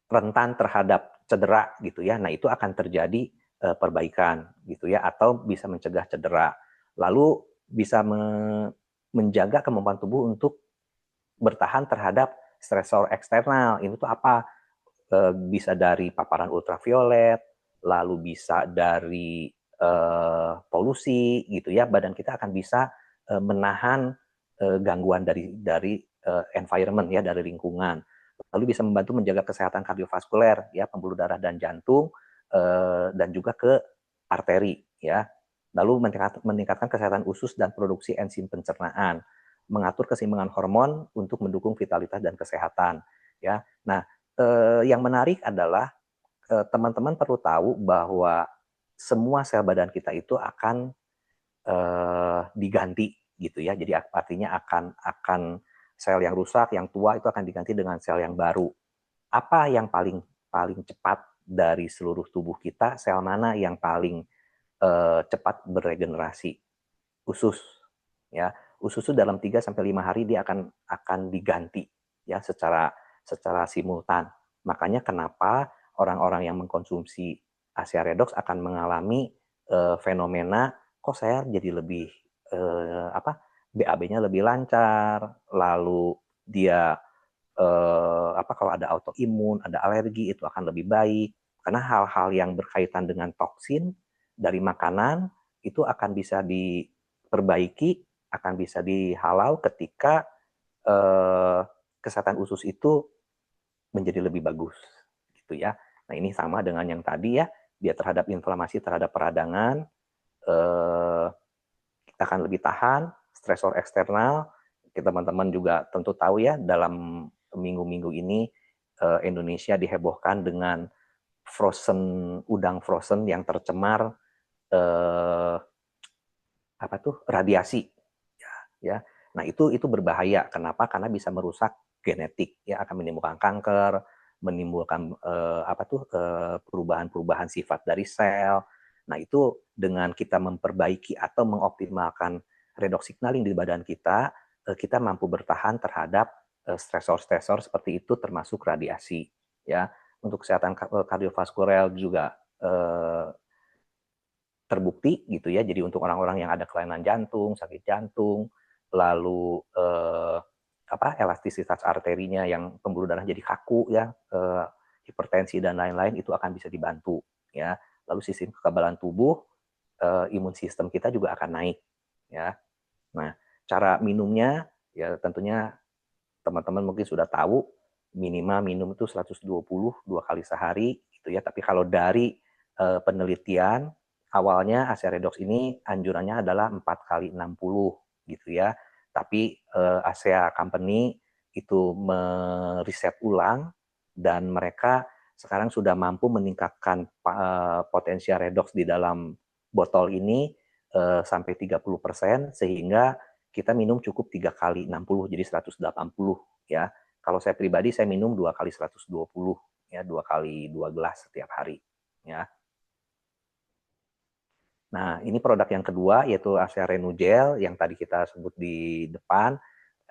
S3: rentan terhadap cedera gitu ya. Nah, itu akan terjadi perbaikan gitu ya, atau bisa mencegah cedera. Lalu bisa menjaga kemampuan tubuh untuk bertahan terhadap stresor eksternal. Ini tuh apa? Bisa dari paparan ultraviolet, lalu bisa dari polusi gitu ya. Badan kita akan bisa menahan gangguan dari environment ya, dari lingkungan. Lalu bisa membantu menjaga kesehatan kardiovaskuler ya, pembuluh darah dan jantung, dan juga ke arteri ya. Lalu meningkatkan kesehatan usus dan produksi enzim pencernaan, mengatur keseimbangan hormon untuk mendukung vitalitas dan kesehatan ya. Nah, yang menarik adalah teman-teman perlu tahu bahwa semua sel badan kita itu akan diganti gitu ya. Jadi artinya akan sel yang rusak, yang tua itu akan diganti dengan sel yang baru. Apa yang paling cepat dari seluruh tubuh kita? Sel mana yang paling cepat beregenerasi? Usus ya. Usus itu dalam 3 sampai 5 hari dia akan diganti ya secara simultan. Makanya kenapa orang-orang yang mengkonsumsi ASEA Redox akan mengalami fenomena kok saya jadi lebih BAB-nya lebih lancar, lalu dia kalau ada autoimun, ada alergi itu akan lebih baik karena hal-hal yang berkaitan dengan toksin dari makanan itu akan bisa diperbaiki, akan bisa dihalau ketika kesehatan usus itu menjadi lebih bagus gitu ya. Nah, ini sama dengan yang tadi ya, dia terhadap inflamasi, terhadap peradangan, kita akan lebih tahan, stresor eksternal. Teman-teman juga tentu tahu ya, dalam minggu-minggu ini Indonesia dihebohkan dengan udang frozen yang tercemar radiasi ya. Nah, itu berbahaya. Kenapa? Karena bisa merusak genetik ya, akan menimbulkan kanker, menimbulkan perubahan-perubahan sifat dari sel. Nah, itu dengan kita memperbaiki atau mengoptimalkan redox signaling di badan kita, kita mampu bertahan terhadap stresor-stresor seperti itu termasuk radiasi ya. Untuk kesehatan kardiovaskuler juga terbukti gitu ya. Jadi untuk orang-orang yang ada kelainan jantung, sakit jantung, lalu elastisitas arterinya yang pembuluh darah jadi kaku ya, hipertensi dan lain-lain itu akan bisa dibantu ya. Lalu sistem kekebalan tubuh, imun sistem kita juga akan naik ya. Nah, cara minumnya ya tentunya teman-teman mungkin sudah tahu minimal minum itu 120 2 kali sehari gitu ya. Tapi kalau dari penelitian awalnya ASEA Redox ini anjurannya adalah 4 kali 60 gitu ya. Tapi ASEA Company itu meriset ulang dan mereka sekarang sudah mampu meningkatkan potensial redox di dalam botol ini sampai 30% sehingga kita minum cukup 3 kali 60 jadi 180 ya. Kalau saya pribadi saya minum 2 kali 120 ya, 2 kali 2 gelas setiap hari ya. Nah, ini produk yang kedua yaitu ASEA Renugel yang tadi kita sebut di depan.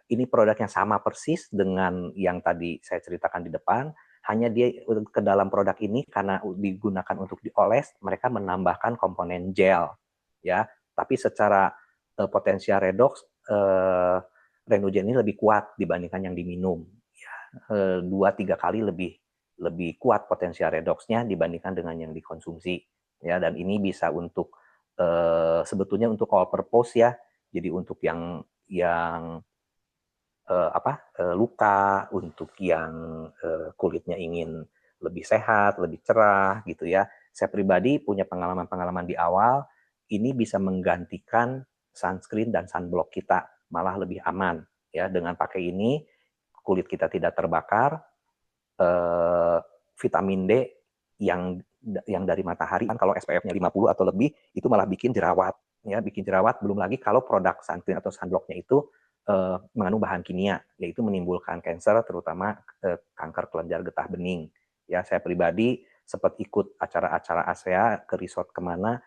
S3: Ini produk yang sama persis dengan yang tadi saya ceritakan di depan, hanya dia ke dalam produk ini karena digunakan untuk dioles, mereka menambahkan komponen gel ya. Tapi secara potensial redox Renugel ini lebih kuat dibandingkan yang diminum ya. 2-3 kali lebih kuat potensial redoxnya dibandingkan dengan yang dikonsumsi ya. Dan ini bisa untuk sebetulnya untuk all purpose ya. Jadi untuk yang luka, untuk yang kulitnya ingin lebih sehat, lebih cerah gitu ya. Saya pribadi punya pengalaman-pengalaman di awal, ini bisa menggantikan sunscreen dan sunblock kita, malah lebih aman ya. Dengan pakai ini kulit kita tidak terbakar, vitamin D yang dari matahari kan kalau SPF-nya 50 atau lebih itu malah bikin jerawat, ya, bikin jerawat. Belum lagi kalau produk sunscreen atau sunblock-nya itu mengandung bahan kimia, yaitu menimbulkan kanker, terutama kanker kelenjar getah bening. Ya, saya pribadi sempat ikut acara-acara ASEA ke resort kemana,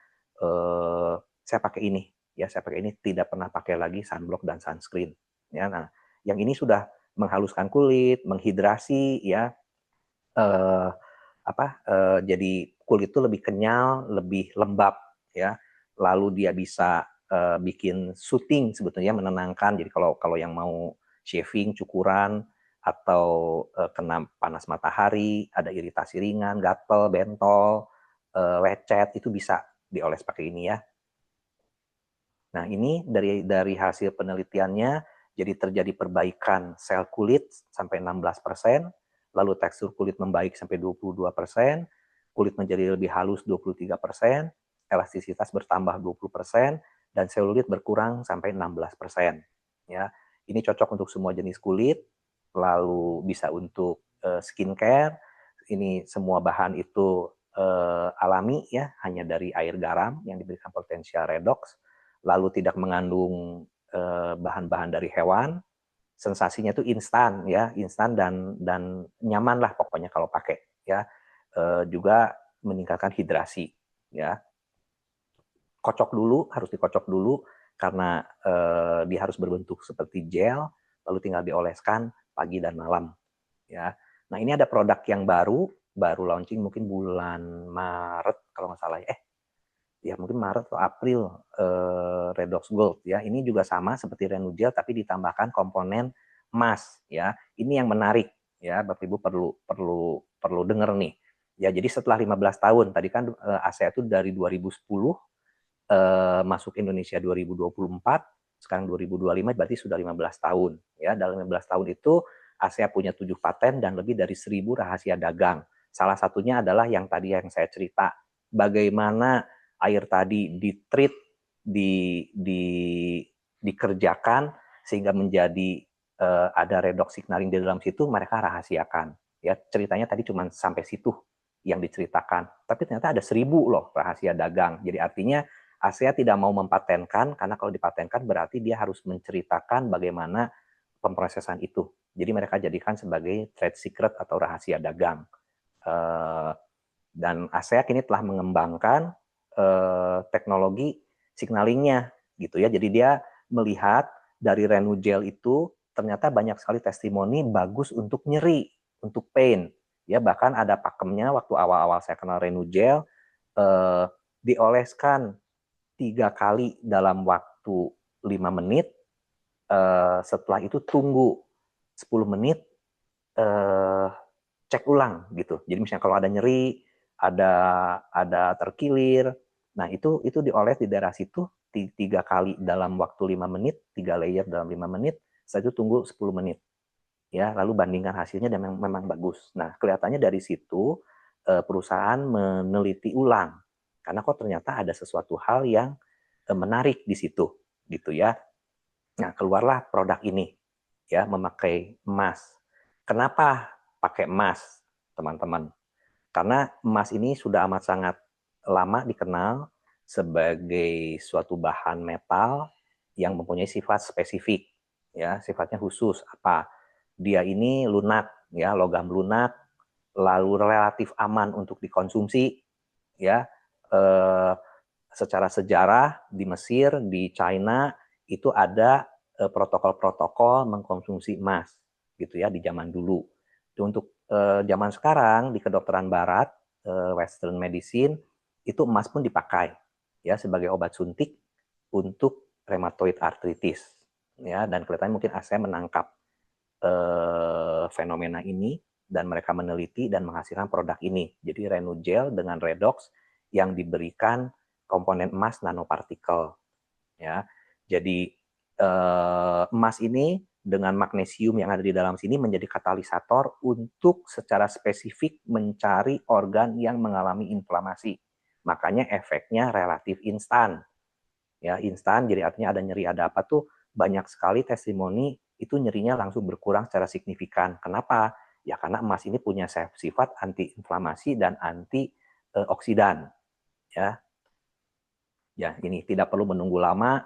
S3: saya pakai ini, ya, saya pakai ini, tidak pernah pakai lagi sunblock dan sunscreen. Ya, nah, yang ini sudah menghaluskan kulit, menghidrasi, ya, jadi kulit itu lebih kenyal, lebih lembab, ya. Lalu dia bisa bikin soothing, sebetulnya menenangkan. Jadi kalau yang mau shaving, cukuran, atau kena panas matahari, ada iritasi ringan, gatel, bentol, lecet, itu bisa dioles pakai ini, ya. Nah, ini dari hasil penelitiannya, jadi terjadi perbaikan sel kulit sampai 16%, lalu tekstur kulit membaik sampai 22%, kulit menjadi lebih halus 23%, elastisitas bertambah 20%, dan selulit berkurang sampai 16%. Ya, ini cocok untuk semua jenis kulit, lalu bisa untuk skincare. Ini semua bahan itu alami, ya, hanya dari air garam yang diberikan potensial redox, lalu tidak mengandung bahan-bahan dari hewan, sensasinya itu instan, ya, instan dan nyaman lah pokoknya kalau pakai, ya. Juga meningkatkan hidrasi, ya. Harus dikocok dulu karena dia harus berbentuk seperti gel, lalu tinggal dioleskan pagi dan malam, ya. Nah, ini ada produk yang baru launching mungkin bulan Maret kalau nggak salah, ya mungkin Maret atau April, Redox Gold, ya. Ini juga sama seperti Renugel tapi ditambahkan komponen emas, ya. Ini yang menarik, ya. Bapak Ibu perlu dengar nih. Ya, jadi setelah 15 tahun, tadi kan ASEA itu dari 2010 masuk Indonesia 2024, sekarang 2025 berarti sudah 15 tahun, ya. Dalam 15 tahun itu ASEA punya 7 paten dan lebih dari 1.000 rahasia dagang. Salah satunya adalah yang tadi yang saya cerita, bagaimana air tadi ditreat, dikerjakan sehingga menjadi ada redox signaling di dalam situ, mereka rahasiakan. Ya, ceritanya tadi cuma sampai situ yang diceritakan, tapi ternyata ada 1.000 loh rahasia dagang. Jadi artinya ASEA tidak mau mempatenkan, karena kalau dipatenkan berarti dia harus menceritakan bagaimana pemrosesan itu. Jadi mereka jadikan sebagai trade secret atau rahasia dagang. Dan ASEA kini telah mengembangkan teknologi signalingnya, gitu ya. Jadi dia melihat dari Renugel itu ternyata banyak sekali testimoni bagus untuk nyeri, untuk pain. Ya, bahkan ada pakemnya waktu awal-awal saya kenal Renugel, dioleskan 3 kali dalam waktu 5 menit, setelah itu tunggu 10 menit, cek ulang gitu. Jadi misalnya kalau ada nyeri, ada terkilir, nah itu dioles di daerah situ 3 kali dalam waktu 5 menit, 3 layer dalam 5 menit, setelah itu tunggu 10 menit. Ya, lalu bandingkan hasilnya dan memang bagus. Nah, kelihatannya dari situ perusahaan meneliti ulang, karena kok ternyata ada sesuatu hal yang menarik di situ, gitu ya. Nah, keluarlah produk ini, ya, memakai emas. Kenapa pakai emas, teman-teman? Karena emas ini sudah amat sangat lama dikenal sebagai suatu bahan metal yang mempunyai sifat spesifik, ya, sifatnya khusus. Apa? Dia ini lunak, ya, logam lunak, lalu relatif aman untuk dikonsumsi, ya. Secara sejarah di Mesir, di China itu ada protokol-protokol mengkonsumsi emas, gitu ya, di zaman dulu. Untuk zaman sekarang di kedokteran barat, Western medicine, itu emas pun dipakai, ya, sebagai obat suntik untuk rheumatoid arthritis, ya. Dan kelihatannya mungkin ASEA menangkap fenomena ini dan mereka meneliti dan menghasilkan produk ini. Jadi Renugel dengan Redox yang diberikan komponen emas nanopartikel, ya. Jadi emas ini dengan magnesium yang ada di dalam sini menjadi katalisator untuk secara spesifik mencari organ yang mengalami inflamasi. Makanya efeknya relatif instan. Ya, instan jadi artinya ada nyeri, ada apa tuh banyak sekali testimoni itu nyerinya langsung berkurang secara signifikan. Kenapa? Ya karena emas ini punya sifat anti-inflamasi dan anti-oksidan. Ya, ini tidak perlu menunggu lama.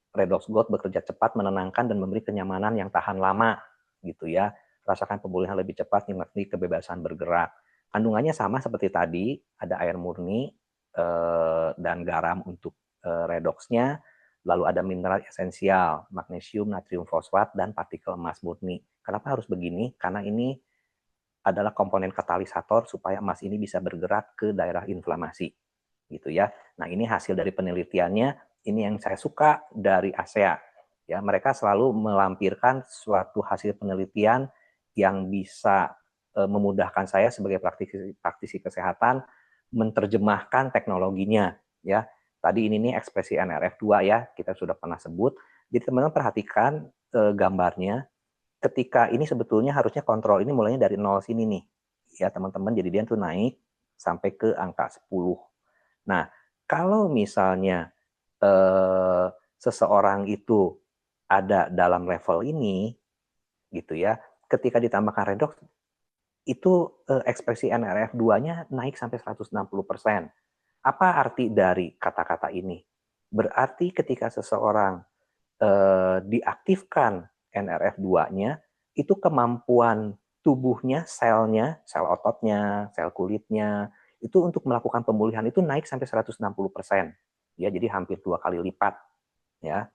S3: Redox Gold bekerja cepat, menenangkan, dan memberi kenyamanan yang tahan lama, gitu ya. Rasakan pemulihan lebih cepat, nikmati kebebasan bergerak. Kandungannya sama seperti tadi, ada air murni dan garam untuk redoxnya, lalu ada mineral esensial, magnesium, natrium fosfat, dan partikel emas murni. Kenapa harus begini? Karena ini adalah komponen katalisator supaya emas ini bisa bergerak ke daerah inflamasi, gitu ya. Nah, ini hasil dari penelitiannya. Ini yang saya suka dari ASEA. Ya, mereka selalu melampirkan suatu hasil penelitian yang bisa memudahkan saya sebagai praktisi kesehatan menerjemahkan teknologinya. Ya, tadi ini nih ekspresi NRF2 ya, kita sudah pernah sebut. Jadi teman-teman perhatikan gambarnya. Ketika ini sebetulnya harusnya kontrol ini mulainya dari 0 sini nih. Ya, teman-teman, jadi dia tuh naik sampai ke angka 10. Nah, kalau misalnya seseorang itu ada dalam level ini, gitu ya, ketika ditambahkan redox, itu ekspresi NRF2-nya naik sampai 160%. Apa arti dari kata-kata ini? Berarti ketika seseorang diaktifkan NRF2-nya, itu kemampuan tubuhnya, selnya, sel ototnya, sel kulitnya, itu untuk melakukan pemulihan itu naik sampai 160%. Ya, jadi hampir 2 kali lipat. Ya.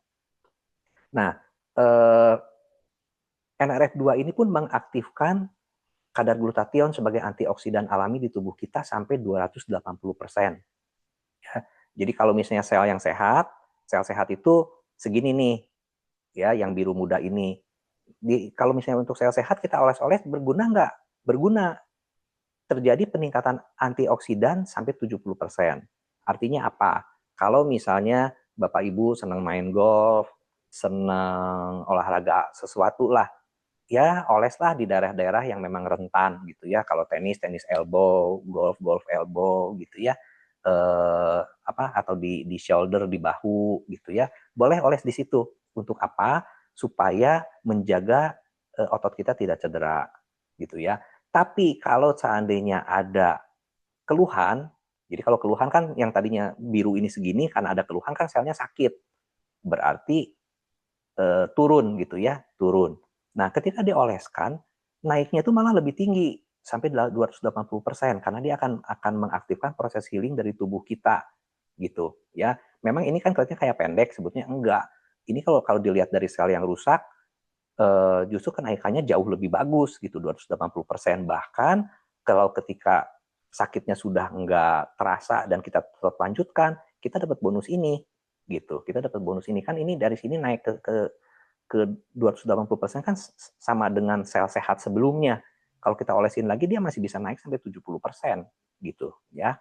S3: Nah, NRF2 ini pun mengaktifkan kadar glutathione sebagai antioksidan alami di tubuh kita sampai 280%. Ya. Jadi kalau misalnya sel sehat itu segini nih, ya, yang biru muda ini. Kalau misalnya untuk sel sehat kita oles-oles, berguna nggak? Berguna. Terjadi peningkatan antioksidan sampai 70%. Artinya apa? Kalau misalnya Bapak Ibu senang main golf, senang olahraga sesuatu lah, ya oleslah di daerah-daerah yang memang rentan gitu ya. Kalau tenis elbow, golf elbow gitu ya. Atau di shoulder, di bahu gitu ya. Boleh oles di situ. Untuk apa? Supaya menjaga otot kita tidak cedera gitu ya. Tapi kalau seandainya ada keluhan, jadi kalau keluhan kan yang tadinya biru ini segini, karena ada keluhan kan selnya sakit. Berarti turun gitu ya, turun. Nah, ketika dioleskan, naiknya itu malah lebih tinggi sampai 280% karena dia akan mengaktifkan proses healing dari tubuh kita gitu ya. Memang ini kan kelihatannya kayak pendek, sebetulnya enggak. Ini kalau dilihat dari sel yang rusak, justru kenaikannya jauh lebih bagus gitu, 280%. Bahkan kalau ketika sakitnya sudah enggak terasa dan kita tetap lanjutkan, kita dapat bonus ini gitu. Kita dapat bonus ini kan, ini dari sini naik ke 280% kan sama dengan sel sehat sebelumnya. Kalau kita olesin lagi dia masih bisa naik sampai 70% gitu ya.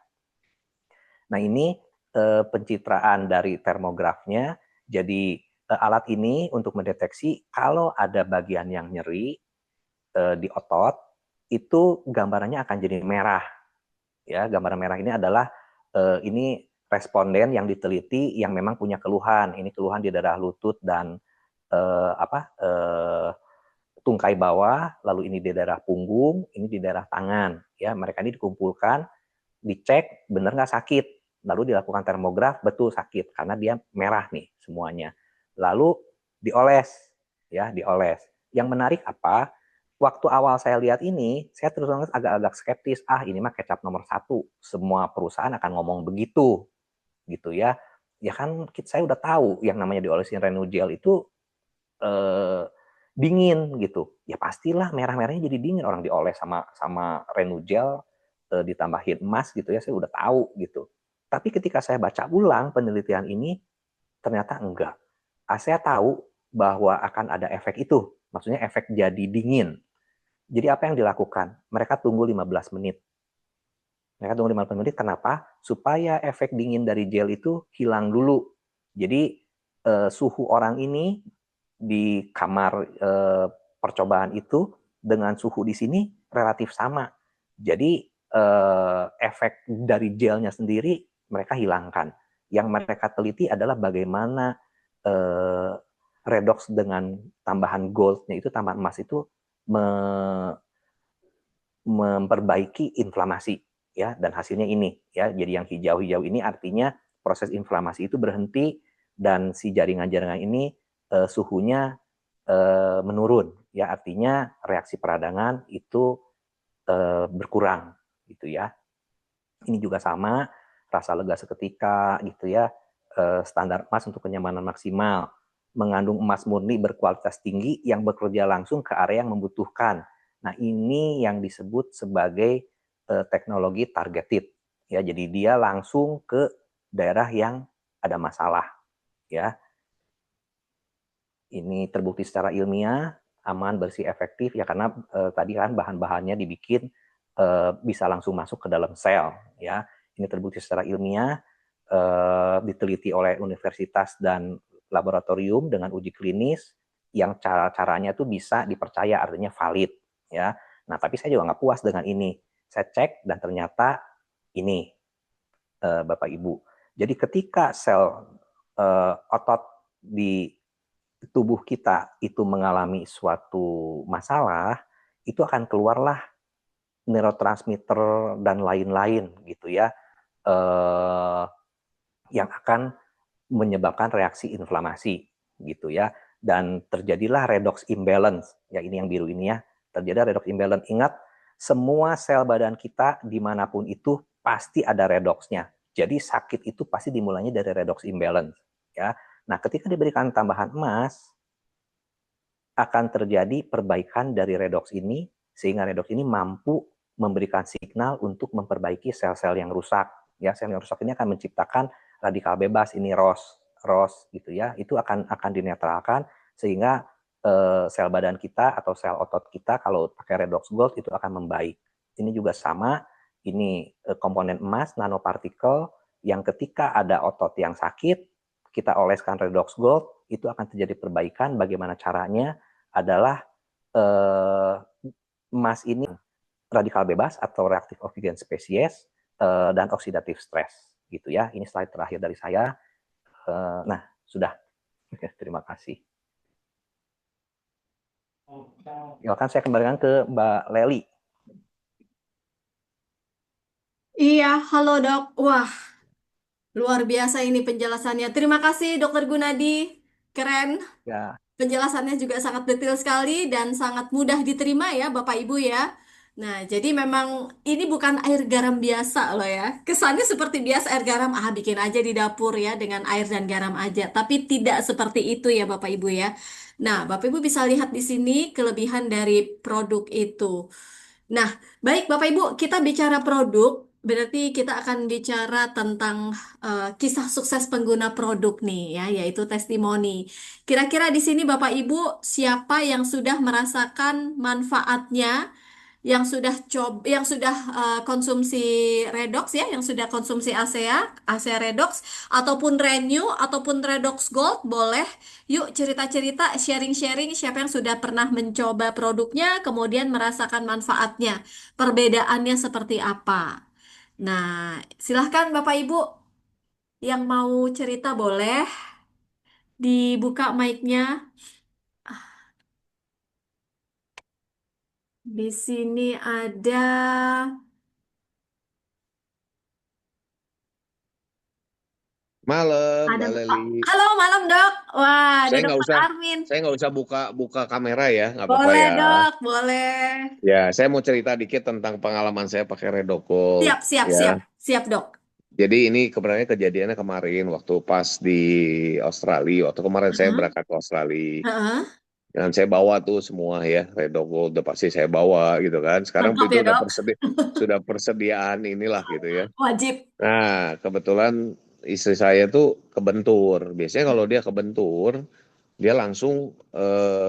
S3: Nah, ini pencitraan dari termografnya. Jadi alat ini untuk mendeteksi kalau ada bagian yang nyeri di otot, itu gambarannya akan jadi merah. Ya, gambaran merah ini adalah ini responden yang diteliti yang memang punya keluhan. Ini keluhan di daerah lutut dan tungkai bawah, lalu ini di daerah punggung, ini di daerah tangan. Ya, mereka ini dikumpulkan, dicek benar nggak sakit, lalu dilakukan termograf, betul sakit karena dia merah nih semuanya. Lalu dioles, ya dioles. Yang menarik apa? Waktu awal saya lihat ini, saya terus terang agak-agak skeptis. Ini mah kecap nomor 1. Semua perusahaan akan ngomong begitu, gitu ya. Ya kan saya udah tahu yang namanya diolesin Renugel itu dingin gitu. Ya pastilah merah-merahnya jadi dingin, orang dioles sama Renugel ditambahin emas gitu ya, saya udah tahu gitu. Tapi ketika saya baca ulang penelitian ini, ternyata enggak. Saya tahu bahwa akan ada efek itu, maksudnya efek jadi dingin. Jadi apa yang dilakukan? Mereka tunggu 15 menit. Mereka tunggu 15 menit, kenapa? Supaya efek dingin dari gel itu hilang dulu. Jadi suhu orang ini di kamar percobaan itu dengan suhu di sini relatif sama. Jadi efek dari gelnya sendiri mereka hilangkan. Yang mereka teliti adalah bagaimana redox dengan tambahan goldnya itu, tambahan emas itu memperbaiki inflamasi ya, dan hasilnya ini ya. Jadi yang hijau-hijau ini artinya proses inflamasi itu berhenti dan si jaringan-jaringan ini suhunya menurun ya, artinya reaksi peradangan itu berkurang gitu ya. Ini juga sama, rasa lega seketika gitu ya, standar emas untuk kenyamanan maksimal, mengandung emas murni berkualitas tinggi yang bekerja langsung ke area yang membutuhkan. Nah, ini yang disebut sebagai teknologi targeted ya. Jadi dia langsung ke daerah yang ada masalah ya. Ini terbukti secara ilmiah, aman, bersih, efektif ya, karena tadi kan bahan-bahannya dibikin bisa langsung masuk ke dalam sel ya. Ini terbukti secara ilmiah, diteliti oleh universitas dan laboratorium dengan uji klinis yang caranya tuh bisa dipercaya, artinya valid ya. Nah, tapi saya juga nggak puas dengan ini. Saya cek dan ternyata ini Bapak Ibu. Jadi ketika sel otot di tubuh kita itu mengalami suatu masalah, itu akan keluarlah neurotransmitter dan lain-lain gitu ya, yang akan menyebabkan reaksi inflamasi gitu ya, dan terjadilah redox imbalance ya, ini yang biru ini ya, terjadi redox imbalance. Ingat, semua sel badan kita dimanapun itu pasti ada redoxnya. Jadi sakit itu pasti dimulainya dari redox imbalance ya. Nah, ketika diberikan tambahan emas, akan terjadi perbaikan dari redox ini, sehingga redox ini mampu memberikan signal untuk memperbaiki sel-sel yang rusak. Ya, sel yang rusak ini akan menciptakan radikal bebas, ini ROS gitu ya. Itu akan dinetralkan sehingga sel badan kita atau sel otot kita kalau pakai redox gold itu akan membaik. Ini juga sama, ini komponen emas nanopartikel yang ketika ada otot yang sakit, kita oleskan redox gold, itu akan terjadi perbaikan. Bagaimana caranya? Adalah emas ini radikal bebas atau reaktif oksigen spesies dan oksidatif stres gitu ya. Ini slide terakhir dari saya. Nah, sudah. Terima kasih. Silakan saya kembalikan ke Mbak Leli.
S2: Iya, halo dok. Wah, luar biasa ini penjelasannya. Terima kasih Dokter Gunadi. Keren.
S3: Ya,
S2: Penjelasannya juga sangat detail sekali dan sangat mudah diterima ya Bapak Ibu ya. Nah, jadi memang ini bukan air garam biasa loh ya. Kesannya seperti biasa air garam, bikin aja di dapur ya dengan air dan garam aja. Tapi tidak seperti itu ya Bapak Ibu ya. Nah, Bapak Ibu bisa lihat di sini kelebihan dari produk itu. Nah, baik Bapak Ibu, kita bicara produk, berarti kita akan bicara tentang kisah sukses pengguna produk nih ya, yaitu testimoni. Kira-kira di sini Bapak Ibu, siapa yang sudah merasakan manfaatnya, yang sudah konsumsi Redox ya, yang sudah konsumsi ASEA Redox ataupun Renew ataupun Redox Gold, boleh yuk cerita-cerita, sharing-sharing siapa yang sudah pernah mencoba produknya, kemudian merasakan manfaatnya. Perbedaannya seperti apa? Nah, silahkan Bapak Ibu yang mau cerita boleh dibuka mic-nya. Di sini
S4: Malam,
S2: ada
S4: Mbak
S2: Bapak.
S4: Leli.
S2: Halo, malam Dok. Wah, ada
S4: Saya nggak
S2: Dokter
S4: usah,
S2: Armin.
S4: saya nggak usah buka kamera ya, nggak apa-apa
S2: Boleh
S4: ya.
S2: Dok, boleh.
S4: Ya, saya mau cerita dikit tentang pengalaman saya pakai Redogold.
S2: Siap, siap,
S4: Ya,
S2: siap, siap Dok.
S4: jadi ini sebenarnya kejadiannya kemarin waktu pas di Australia. Waktu kemarin saya
S2: Heeh,
S4: berangkat ke Australia.
S2: heeh.
S4: Dan saya bawa tuh semua ya, Redogold udah pasti saya bawa gitu kan. Sekarang
S2: Lengkap
S4: itu
S2: ya Dok.
S4: sudah persediaan inilah gitu ya.
S2: Wajib.
S4: Nah, kebetulan istri saya tuh kebentur. Biasanya kalau dia kebentur, dia langsung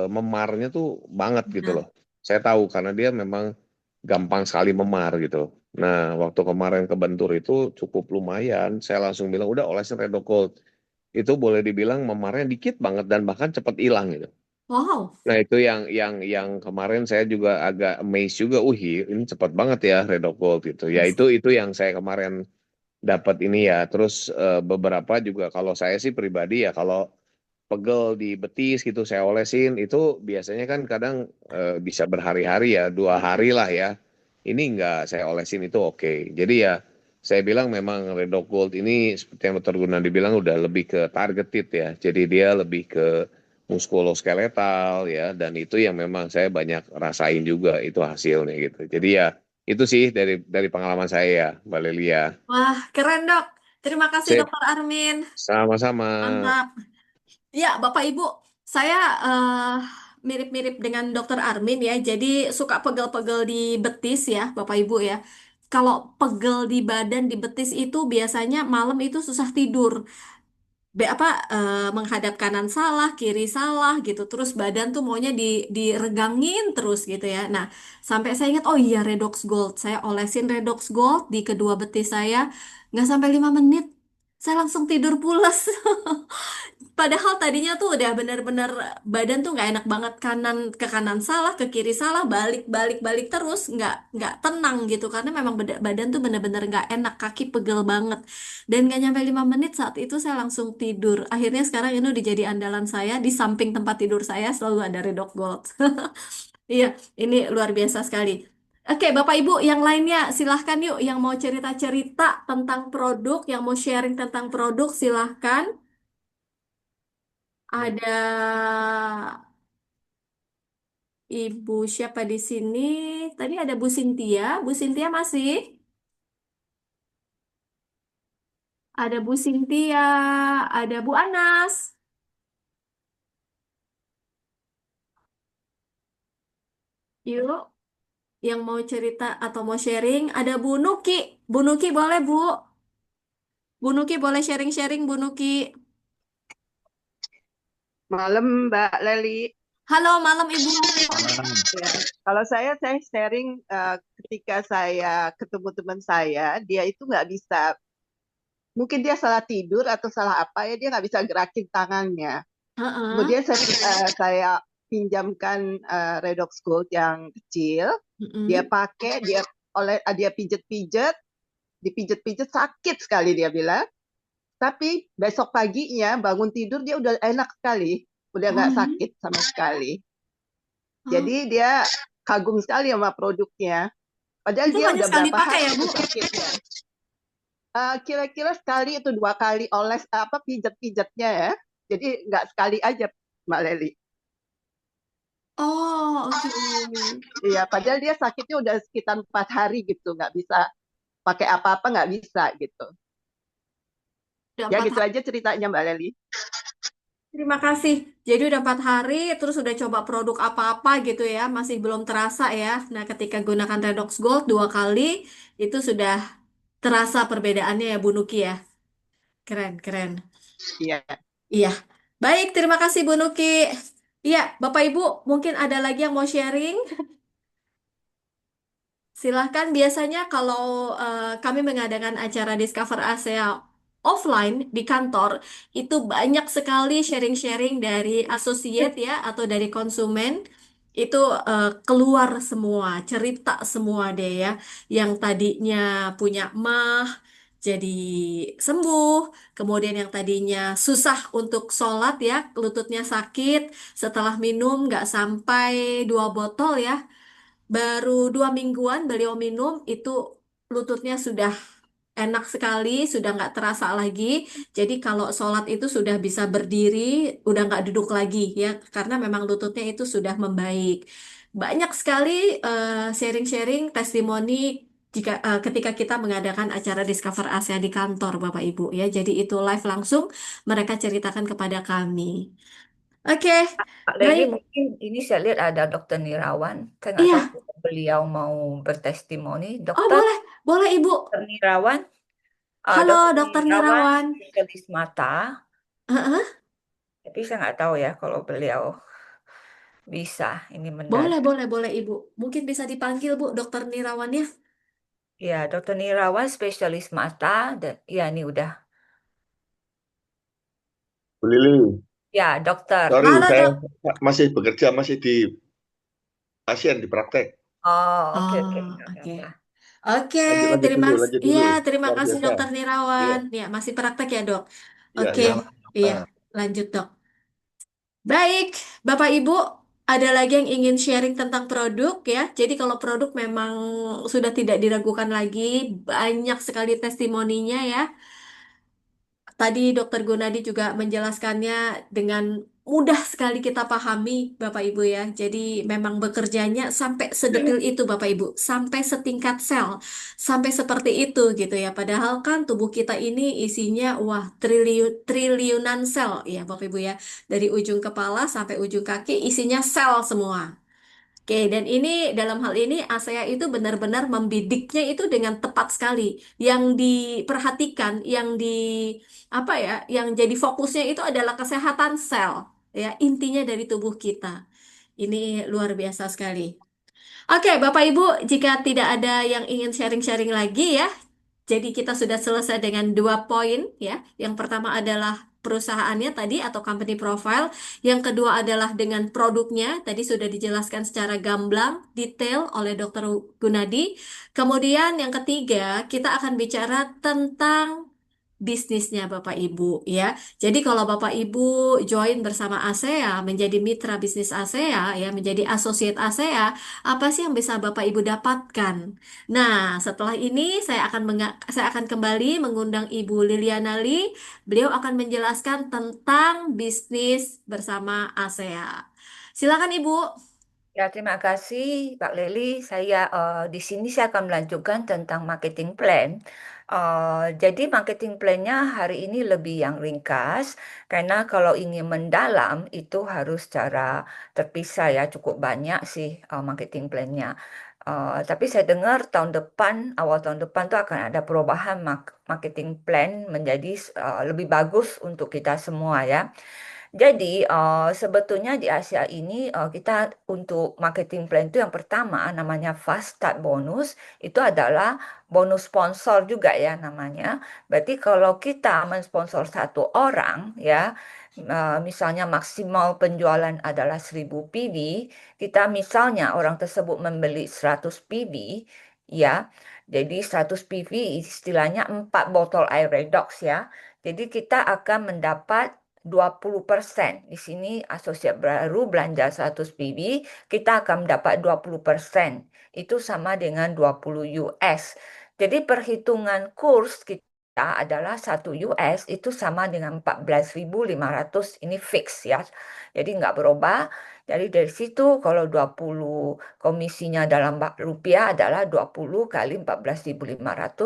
S4: memarnya tuh banget gitu
S2: Nah,
S4: loh. Saya tahu karena dia memang gampang sekali memar gitu. Nah, waktu kemarin kebentur itu cukup lumayan. Saya langsung bilang, udah olesin Redogold. Itu boleh dibilang memarnya dikit banget dan bahkan cepat hilang gitu.
S2: wow.
S4: Nah, itu yang kemarin saya juga agak amazed juga. Ini cepat banget ya Redogold gitu. Ya itu yang saya kemarin dapat ini ya. Terus beberapa juga kalau saya sih pribadi ya kalau pegel di betis gitu saya olesin itu biasanya kan kadang bisa berhari-hari ya, 2 hari lah ya. ini enggak saya olesin itu oke. Jadi ya saya bilang memang Redox Gold ini seperti yang Dr. Gunandi bilang udah lebih ke targeted ya. Jadi dia lebih ke muskuloskeletal ya, dan itu yang memang saya banyak rasain juga itu hasilnya gitu. Jadi ya itu sih dari pengalaman saya ya, Mbak Lelia.
S2: Wah, keren dok. Terima kasih
S4: Sip,
S2: Dokter Armin.
S4: sama-sama.
S2: Mantap. Ya, Bapak Ibu, saya mirip-mirip dengan Dokter Armin ya. Jadi suka pegel-pegel di betis ya, Bapak Ibu ya. Kalau pegel di badan di betis itu biasanya malam itu susah tidur. Menghadap kanan salah, kiri salah gitu. Terus badan tuh maunya diregangin terus gitu ya. Nah, sampai saya ingat, oh iya Redox Gold. Saya olesin Redox Gold di kedua betis saya. Nggak sampai 5 menit. Saya langsung tidur pules. Padahal tadinya tuh udah bener-bener badan tuh nggak enak banget, ke kanan salah, ke kiri salah, balik balik balik terus, nggak tenang gitu karena memang badan tuh bener-bener nggak enak, kaki pegel banget dan nggak nyampe 5 menit saat itu saya langsung tidur. Akhirnya sekarang ini udah jadi andalan saya, di samping tempat tidur saya selalu ada Redox Gold. Iya, ini luar biasa sekali. Oke, Bapak Ibu, yang lainnya silahkan yuk, yang mau cerita-cerita tentang produk, yang mau sharing tentang produk silahkan. Ada Ibu siapa di sini? Tadi ada Bu Sintia. Bu Sintia masih? Ada Bu Sintia, ada Bu Anas. Yuk, yang mau cerita atau mau sharing, ada Bu Nuki. Bu Nuki boleh, Bu. Bu Nuki boleh sharing-sharing, Bu Nuki.
S5: Malam Mbak Leli.
S2: Halo, malam Ibu.
S5: Ya, kalau saya sharing ketika saya ketemu teman saya, dia itu nggak bisa, mungkin dia salah tidur atau salah apa ya, dia nggak bisa gerakin tangannya.
S2: Heeh.
S5: Kemudian saya pinjamkan Redox Gold yang kecil, dia
S2: Mm-mm.
S5: pakai, dia pijet-pijet, dipijet-pijet sakit sekali dia bilang. Tapi besok paginya bangun tidur dia udah enak sekali, udah
S2: Oh,
S5: nggak
S2: iya.
S5: sakit sama sekali.
S2: Oh.
S5: Jadi dia kagum sekali sama produknya. Padahal
S2: Itu
S5: dia
S2: hanya
S5: udah
S2: sekali
S5: berapa
S2: pakai
S5: hari
S2: ya, Bu?
S5: tuh sakitnya. Kira-kira sekali atau 2 kali oles apa pijat-pijatnya ya. Jadi nggak sekali aja Mbak Leli.
S2: Oh, oke.
S5: Iya, padahal dia sakitnya udah sekitar 4 hari gitu, nggak bisa pakai apa-apa, nggak bisa gitu.
S2: Udah
S5: Ya
S2: empat
S5: gitu aja ceritanya Mbak Leli.
S2: Terima kasih. Jadi udah 4 hari, terus udah coba produk apa-apa gitu ya, masih belum terasa ya. Nah, ketika gunakan Redox Gold 2 kali, itu sudah terasa perbedaannya ya Bu Nuki ya. Keren, keren.
S5: Iya.
S2: Iya. Baik, terima kasih Bu Nuki. Iya, Bapak Ibu, mungkin ada lagi yang mau sharing? Silahkan, biasanya kalau kami mengadakan acara Discover Asia offline di kantor, itu banyak sekali sharing-sharing dari associate ya, atau dari konsumen, itu keluar semua, cerita semua deh ya, yang tadinya punya mah, jadi sembuh, kemudian yang tadinya susah untuk sholat ya, lututnya sakit, setelah minum nggak sampai 2 botol ya, baru 2 mingguan beliau minum itu lututnya sudah enak sekali, sudah nggak terasa lagi. Jadi kalau sholat itu sudah bisa berdiri, udah nggak duduk lagi ya, karena memang lututnya itu sudah membaik. Banyak sekali sharing-sharing testimoni ketika kita mengadakan acara Discover Asia di kantor, Bapak Ibu ya. Jadi itu live langsung mereka ceritakan kepada kami. Oke,
S1: Pak Leli,
S2: baik.
S1: mungkin ini saya lihat ada Dokter Nirawan. Saya nggak tahu
S2: Iya.
S1: kalau beliau mau bertestimoni.
S2: Oh,
S1: Dokter,
S2: boleh. Boleh, Ibu.
S1: Dokter Nirawan,
S2: Halo,
S1: Dokter
S2: Dokter
S1: Nirawan,
S2: Nirawan.
S1: spesialis mata.
S2: Heeh.
S1: Tapi saya nggak tahu ya kalau beliau bisa ini
S2: Boleh,
S1: mendadak.
S2: boleh, boleh, Ibu. Mungkin bisa dipanggil, Bu, Dokter Nirawannya.
S1: Ya, Dokter Nirawan spesialis mata dan ya ini udah.
S6: Bu Lili,
S1: Ya, dokter.
S6: sorry
S2: Halo,
S6: saya
S2: Dok.
S6: masih bekerja, masih di pasien di praktek.
S1: Oh, oke oke,
S2: Oh,
S1: nggak
S2: oke.
S1: apa-apa.
S2: Oke,
S6: Lanjut lanjut dulu, lanjut
S2: iya,
S6: dulu.
S2: terima
S6: Luar
S2: kasih
S6: biasa.
S2: Dokter
S6: Iya,
S2: Nirawan. Ya, masih praktek ya, Dok.
S6: iya,
S2: Oke,
S6: iya.
S2: iya,
S6: Ah,
S2: lanjut, Dok. Baik, Bapak Ibu. ada lagi yang ingin sharing tentang produk ya. Jadi kalau produk memang sudah tidak diragukan lagi, banyak sekali testimoninya ya. Tadi Dokter Gunadi juga menjelaskannya dengan mudah sekali kita pahami, Bapak Ibu ya. Jadi memang bekerjanya sampai sedetil itu, Bapak Ibu, sampai setingkat sel, sampai seperti itu gitu ya. Padahal kan tubuh kita ini isinya wah triliunan sel ya, Bapak Ibu ya. Dari ujung kepala sampai ujung kaki isinya sel semua. Oke, dan ini dalam hal ini ASEA itu benar-benar membidiknya itu dengan tepat sekali. Yang diperhatikan, yang di apa ya, yang jadi fokusnya itu adalah kesehatan sel, ya intinya dari tubuh kita. Ini luar biasa sekali. Oke, Bapak Ibu, jika tidak ada yang ingin sharing-sharing lagi ya, jadi kita sudah selesai dengan 2 poin ya. Yang pertama adalah perusahaannya tadi atau company profile. Yang kedua adalah dengan produknya. Tadi sudah dijelaskan secara gamblang, detail oleh Dr. Gunadi. Kemudian yang ketiga, kita akan bicara tentang bisnisnya Bapak Ibu ya. Jadi kalau Bapak Ibu join bersama ASEA, menjadi mitra bisnis ASEA ya, menjadi associate ASEA, apa sih yang bisa Bapak Ibu dapatkan? Nah, setelah ini saya akan kembali mengundang Ibu Liliana Lee. Beliau akan menjelaskan tentang bisnis bersama ASEA. Silakan Ibu.
S1: Ya, terima kasih Pak Leli. Di sini saya akan melanjutkan tentang marketing plan. Jadi marketing plan-nya hari ini lebih yang ringkas karena kalau ingin mendalam itu harus secara terpisah ya, cukup banyak sih marketing plan-nya. Tapi saya dengar awal tahun depan tuh akan ada perubahan marketing plan menjadi lebih bagus untuk kita semua ya. Jadi, sebetulnya di Asia ini kita untuk marketing plan itu yang pertama namanya Fast Start Bonus itu adalah bonus sponsor juga ya namanya. Berarti kalau kita mensponsor satu orang ya, misalnya maksimal penjualan adalah 1000 PV, kita misalnya orang tersebut membeli 100 PV ya. Jadi 100 PV istilahnya 4 botol air redox ya. Jadi kita akan mendapat 20%. Di sini asosiat baru belanja 100 PB, kita akan mendapat 20%. Itu sama dengan 20 US. Jadi perhitungan kurs kita adalah 1 US itu sama dengan 14.500, ini fix ya. Jadi nggak berubah. Jadi dari situ kalau 20 komisinya dalam rupiah adalah 20 kali 14.500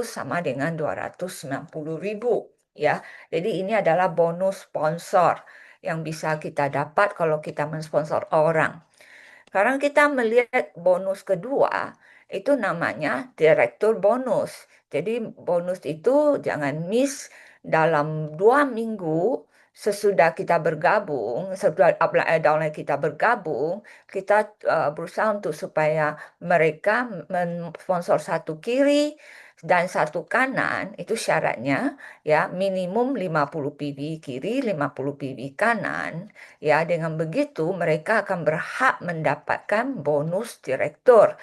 S1: sama dengan 290.000 ya. Jadi ini adalah bonus sponsor yang bisa kita dapat kalau kita mensponsor orang. Sekarang kita melihat bonus kedua, itu namanya direktur bonus. Jadi bonus itu jangan miss dalam 2 minggu sesudah kita bergabung, sesudah downline kita bergabung, kita berusaha untuk supaya mereka mensponsor satu kiri dan satu kanan, itu syaratnya ya minimum 50 PV kiri, 50 PV kanan. Ya, dengan begitu mereka akan berhak mendapatkan bonus direktur.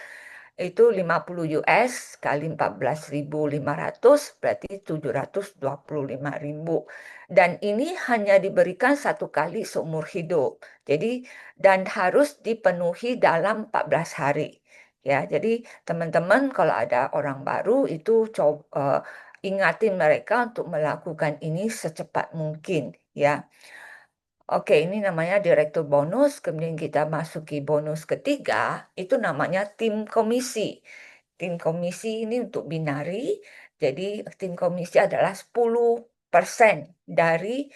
S1: Itu 50 US kali 14.500 berarti 725.000. Dan ini hanya diberikan satu kali seumur hidup. Jadi dan harus dipenuhi dalam 14 hari. Ya, jadi teman-teman kalau ada orang baru itu ingatin mereka untuk melakukan ini secepat mungkin ya. Oke, ini namanya direktur bonus. Kemudian kita masuki bonus ketiga, itu namanya tim komisi. Tim komisi ini untuk binari. Jadi tim komisi adalah 10% dari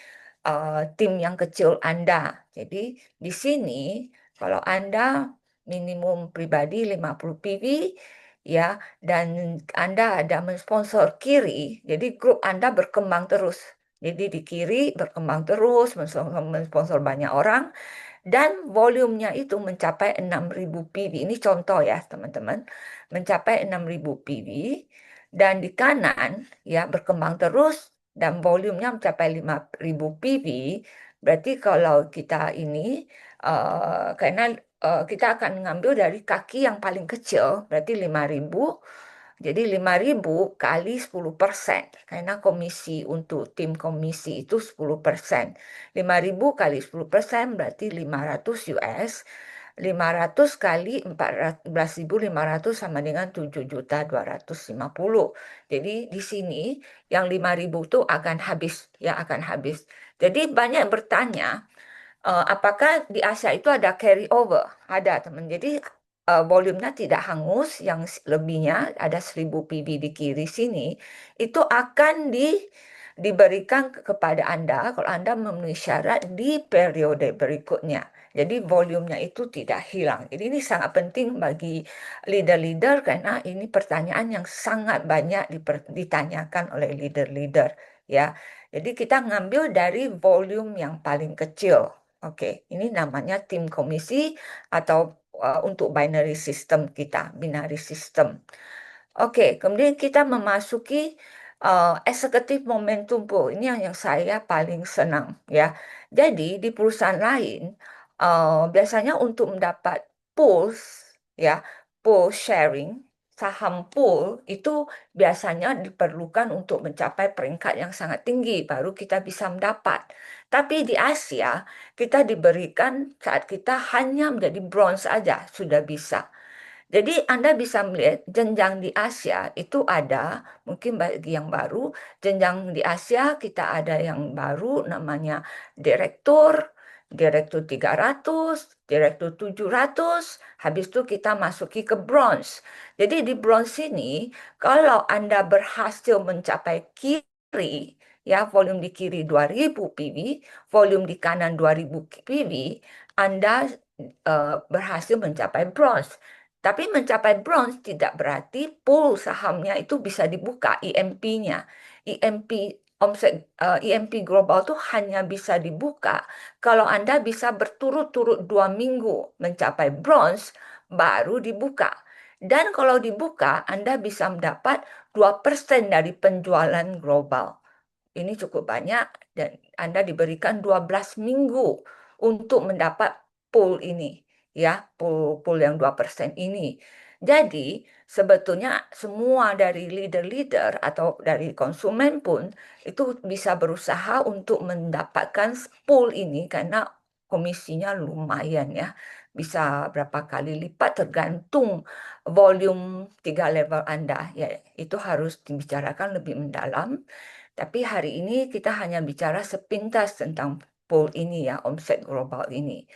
S1: tim yang kecil Anda. Jadi di sini kalau Anda minimum pribadi 50 PV ya dan Anda ada mensponsor kiri, jadi grup Anda berkembang terus. Jadi di kiri berkembang terus, mensponsor banyak orang, dan volumenya itu mencapai 6.000 PV. Ini contoh ya teman-teman, mencapai 6.000 PV. Dan di kanan ya berkembang terus dan volumenya mencapai 5.000 PV. Berarti kalau kita ini, karena kita akan mengambil dari kaki yang paling kecil, berarti 5.000. Jadi 5.000 kali 10%, karena komisi untuk tim komisi itu 10%. 5.000 kali 10% berarti 500 US. 500 kali 14.500 sama dengan 7.250.000. Jadi di sini yang 5.000 itu akan habis, ya akan habis. Jadi banyak yang bertanya, apakah di Asia itu ada carry over? Ada teman. Jadi volumenya tidak hangus, yang lebihnya ada 1.000 PV di kiri sini, itu akan diberikan kepada Anda kalau Anda memenuhi syarat di periode berikutnya. Jadi volumenya itu tidak hilang. Jadi ini sangat penting bagi leader-leader karena ini pertanyaan yang sangat banyak ditanyakan oleh leader-leader, ya. Jadi kita ngambil dari volume yang paling kecil. Oke, ini namanya tim komisi atau untuk binary system kita, binary system. Oke, kemudian kita memasuki executive momentum pool. Ini yang saya paling senang, ya. Jadi di perusahaan lain biasanya untuk mendapat pools, ya, pool sharing, saham pool itu biasanya diperlukan untuk mencapai peringkat yang sangat tinggi, baru kita bisa mendapat. Tapi di Asia, kita diberikan saat kita hanya menjadi bronze saja, sudah bisa. Jadi Anda bisa melihat jenjang di Asia itu ada, mungkin bagi yang baru, jenjang di Asia kita ada yang baru namanya direktur, direktur 300, direktur 700, habis itu kita masuki ke bronze. Jadi di bronze ini, kalau Anda berhasil mencapai kiri, ya volume di kiri 2000 PV, volume di kanan 2000 PV, Anda berhasil mencapai bronze. Tapi mencapai bronze tidak berarti pool sahamnya itu bisa dibuka IMP-nya. IMP IMP global itu hanya bisa dibuka kalau Anda bisa berturut-turut 2 minggu mencapai bronze baru dibuka. Dan kalau dibuka Anda bisa mendapat 2% dari penjualan global. Ini cukup banyak dan Anda diberikan 12 minggu untuk mendapat pool ini, ya, pool yang 2% ini. Jadi, sebetulnya semua dari leader-leader atau dari konsumen pun itu bisa berusaha untuk mendapatkan pool ini karena komisinya lumayan, ya. Bisa berapa kali lipat tergantung volume 3 level Anda, ya. Itu harus dibicarakan lebih mendalam. Tapi hari ini kita hanya bicara sepintas tentang pool ini, ya, omset global ini.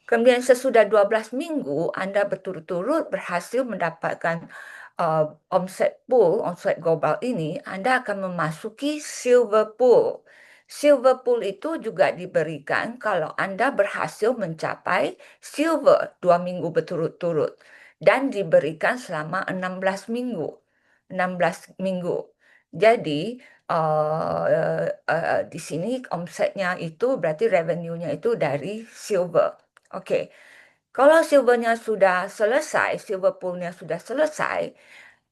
S1: Kemudian sesudah 12 minggu Anda berturut-turut berhasil mendapatkan omset pool, omset global ini, Anda akan memasuki silver pool. Silver pool itu juga diberikan kalau Anda berhasil mencapai silver 2 minggu berturut-turut dan diberikan selama 16 minggu. 16 minggu. Jadi di sini omsetnya itu berarti revenue-nya itu dari silver. Oke, kalau silvernya sudah selesai, silver pool-nya sudah selesai,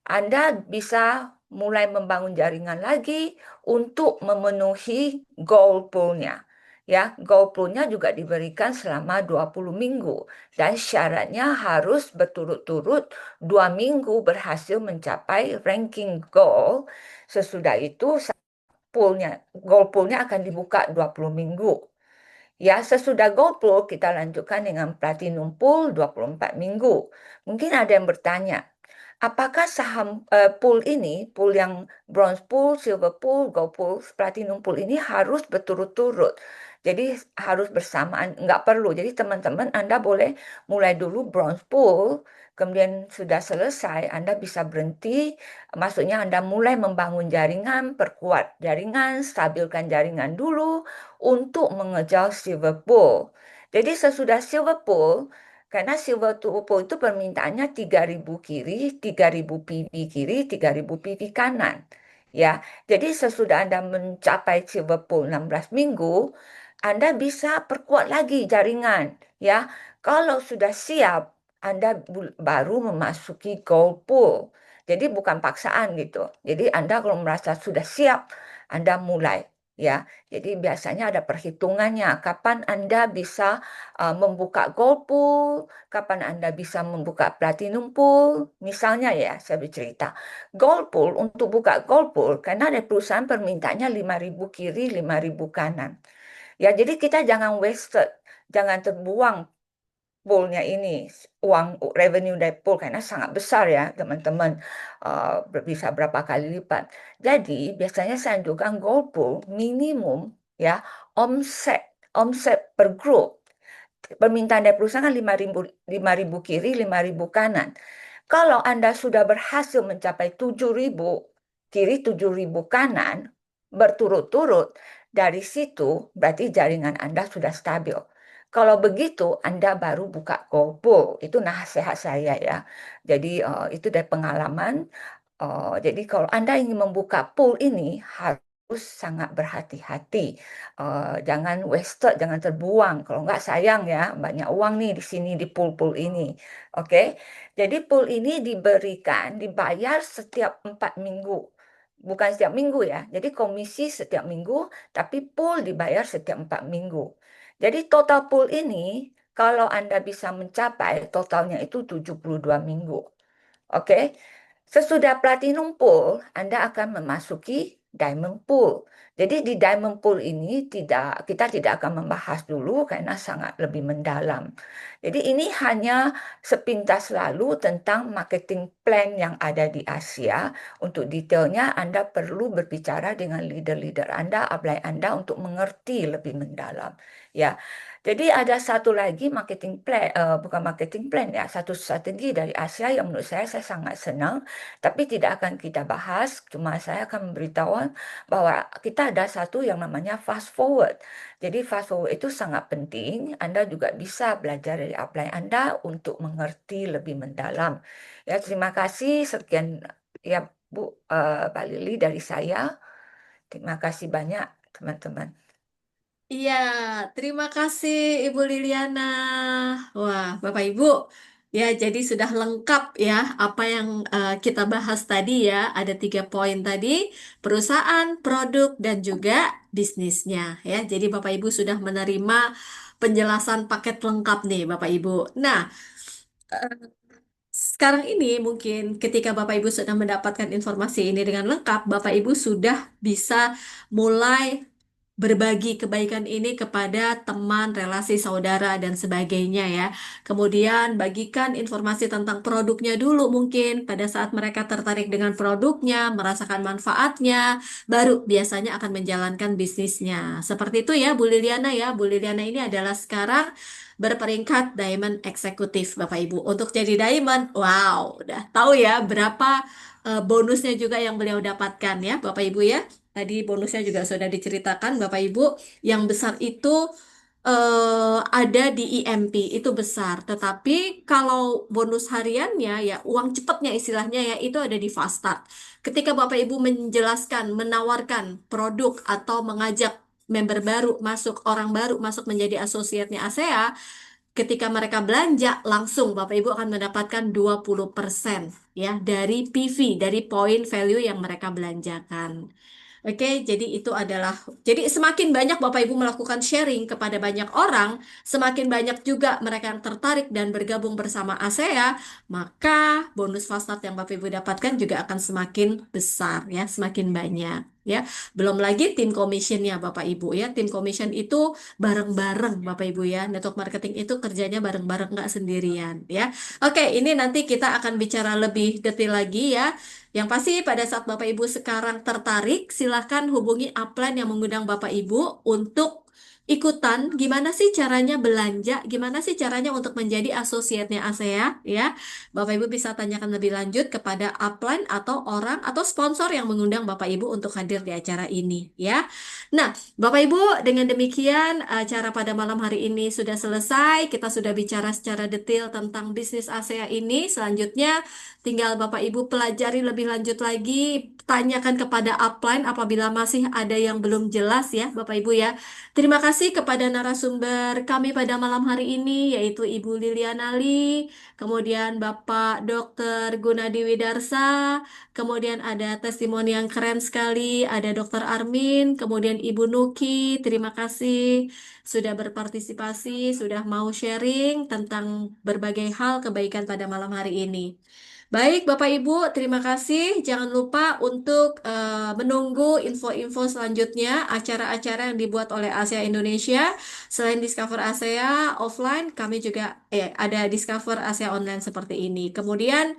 S1: Anda bisa mulai membangun jaringan lagi untuk memenuhi gold pool-nya. Ya, gold pool-nya juga diberikan selama 20 minggu dan syaratnya harus berturut-turut 2 minggu berhasil mencapai ranking gold. Sesudah itu gold pool-nya akan dibuka 20 minggu. Ya, sesudah gold pool kita lanjutkan dengan platinum pool 24 minggu. Mungkin ada yang bertanya, apakah saham pool ini, pool yang bronze pool, silver pool, gold pool, platinum pool ini harus berturut-turut. Jadi harus bersamaan, nggak perlu. Jadi teman-teman Anda boleh mulai dulu bronze pool, kemudian sudah selesai Anda bisa berhenti. Maksudnya Anda mulai membangun jaringan, perkuat jaringan, stabilkan jaringan dulu untuk mengejar silver pool. Jadi sesudah silver pool, karena silver pool itu permintaannya 3.000 kiri, 3.000 PV kiri, 3.000 PV kanan. Ya, jadi sesudah Anda mencapai silver pool 16 minggu, Anda bisa perkuat lagi jaringan. Ya, kalau sudah siap, Anda baru memasuki gold pool. Jadi bukan paksaan gitu. Jadi Anda kalau merasa sudah siap, Anda mulai. Ya, jadi biasanya ada perhitungannya. Kapan Anda bisa membuka gold pool, kapan Anda bisa membuka platinum pool. Misalnya ya, saya bercerita. Gold pool, untuk buka gold pool, karena ada perusahaan permintaannya 5.000 kiri, 5.000 kanan. Ya, jadi kita jangan wasted, jangan terbuang poolnya ini, uang revenue dari pool, karena sangat besar ya teman-teman, bisa berapa kali lipat. Jadi biasanya saya anjurkan gold pool minimum ya omset omset per grup. Permintaan dari perusahaan kan 5.000 kiri, 5.000 kanan. Kalau Anda sudah berhasil mencapai 7.000 kiri, 7.000 kanan berturut-turut, dari situ berarti jaringan Anda sudah stabil. Kalau begitu, Anda baru buka GoPull. Itu nasihat saya ya. Jadi itu dari pengalaman. Jadi kalau Anda ingin membuka pool ini, harus sangat berhati-hati. Jangan wasted, jangan terbuang. Kalau nggak sayang ya, banyak uang nih di sini di pool-pool ini. Oke, jadi pool ini dibayar setiap 4 minggu. Bukan setiap minggu ya. Jadi komisi setiap minggu, tapi pool dibayar setiap 4 minggu. Jadi total pool ini, kalau Anda bisa mencapai totalnya itu 72 minggu. Oke, sesudah platinum pool, Anda akan memasuki diamond pool. Jadi di diamond pool ini kita tidak akan membahas dulu karena sangat lebih mendalam. Jadi ini hanya sepintas lalu tentang marketing plan yang ada di Asia. Untuk detailnya Anda perlu berbicara dengan leader-leader Anda, upline Anda untuk mengerti lebih mendalam. Ya. Jadi ada satu lagi marketing plan, bukan marketing plan ya, satu strategi dari Asia yang menurut saya sangat senang, tapi tidak akan kita bahas. Cuma saya akan memberitahu bahwa kita ada satu yang namanya fast forward. Jadi fast forward itu sangat penting. Anda juga bisa belajar dari upline Anda untuk mengerti lebih mendalam. Ya, terima kasih. Sekian ya Bu, Pak Lili dari saya. Terima kasih banyak teman-teman.
S2: Iya, terima kasih Ibu Liliana. Wah, Bapak Ibu, ya jadi sudah lengkap ya apa yang kita bahas tadi ya. Ada 3 poin tadi, perusahaan, produk, dan juga bisnisnya ya. Jadi Bapak Ibu sudah menerima penjelasan paket lengkap nih Bapak Ibu. Nah, eh, sekarang ini mungkin ketika Bapak Ibu sudah mendapatkan informasi ini dengan lengkap, Bapak Ibu sudah bisa mulai berbagi kebaikan ini kepada teman, relasi, saudara, dan sebagainya ya. Kemudian bagikan informasi tentang produknya dulu mungkin pada saat mereka tertarik dengan produknya, merasakan manfaatnya, baru biasanya akan menjalankan bisnisnya. Seperti itu ya Bu Liliana ya. Bu Liliana ini adalah sekarang berperingkat Diamond Eksekutif Bapak Ibu. Untuk jadi Diamond, wow, udah tahu ya berapa bonusnya juga yang beliau dapatkan ya Bapak Ibu ya. Tadi bonusnya juga sudah diceritakan Bapak Ibu. Yang besar itu ada di IMP, itu besar. Tetapi kalau bonus hariannya ya uang cepatnya istilahnya ya itu ada di Fast Start. Ketika Bapak Ibu menjelaskan, menawarkan produk atau mengajak member baru masuk, orang baru masuk menjadi asosiatnya ASEA, ketika mereka belanja langsung Bapak Ibu akan mendapatkan 20% ya dari PV, dari point value yang mereka belanjakan. Oke, jadi itu adalah, jadi semakin banyak Bapak Ibu melakukan sharing kepada banyak orang, semakin banyak juga mereka yang tertarik dan bergabung bersama ASEA, maka bonus fast start yang Bapak Ibu dapatkan juga akan semakin besar ya, semakin banyak ya. Belum lagi tim commissionnya Bapak Ibu ya, tim commission itu bareng-bareng Bapak Ibu ya, network marketing itu kerjanya bareng-bareng nggak sendirian ya. Oke, ini nanti kita akan bicara lebih detail lagi ya. Yang pasti pada saat Bapak Ibu sekarang tertarik, silahkan hubungi upline yang mengundang Bapak Ibu untuk ikutan gimana sih caranya belanja, gimana sih caranya untuk menjadi asosiatnya ASEA ya. Bapak Ibu bisa tanyakan lebih lanjut kepada upline atau orang atau sponsor yang mengundang Bapak Ibu untuk hadir di acara ini ya. Nah, Bapak Ibu dengan demikian acara pada malam hari ini sudah selesai. Kita sudah bicara secara detail tentang bisnis ASEA ini. Selanjutnya tinggal Bapak Ibu pelajari lebih lanjut lagi, tanyakan kepada upline apabila masih ada yang belum jelas ya Bapak Ibu ya. Terima kasih kepada narasumber kami pada malam hari ini yaitu Ibu Liliana Lee, kemudian Bapak Dr. Gunadi Widarsa, kemudian ada testimoni yang keren sekali, ada Dr. Armin, kemudian Ibu Nuki. Terima kasih sudah berpartisipasi, sudah mau sharing tentang berbagai hal kebaikan pada malam hari ini. Baik, Bapak Ibu, terima kasih. Jangan lupa untuk menunggu info-info selanjutnya, acara-acara yang dibuat oleh Asia Indonesia. Selain Discover Asia offline, kami juga ada Discover Asia online seperti ini. Kemudian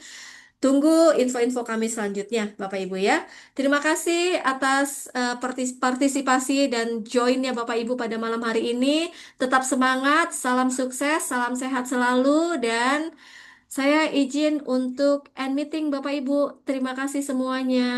S2: tunggu info-info kami selanjutnya, Bapak Ibu ya. Terima kasih atas partisipasi dan joinnya Bapak Ibu pada malam hari ini. Tetap semangat, salam sukses, salam sehat selalu, dan saya izin untuk end meeting Bapak Ibu. Terima kasih semuanya.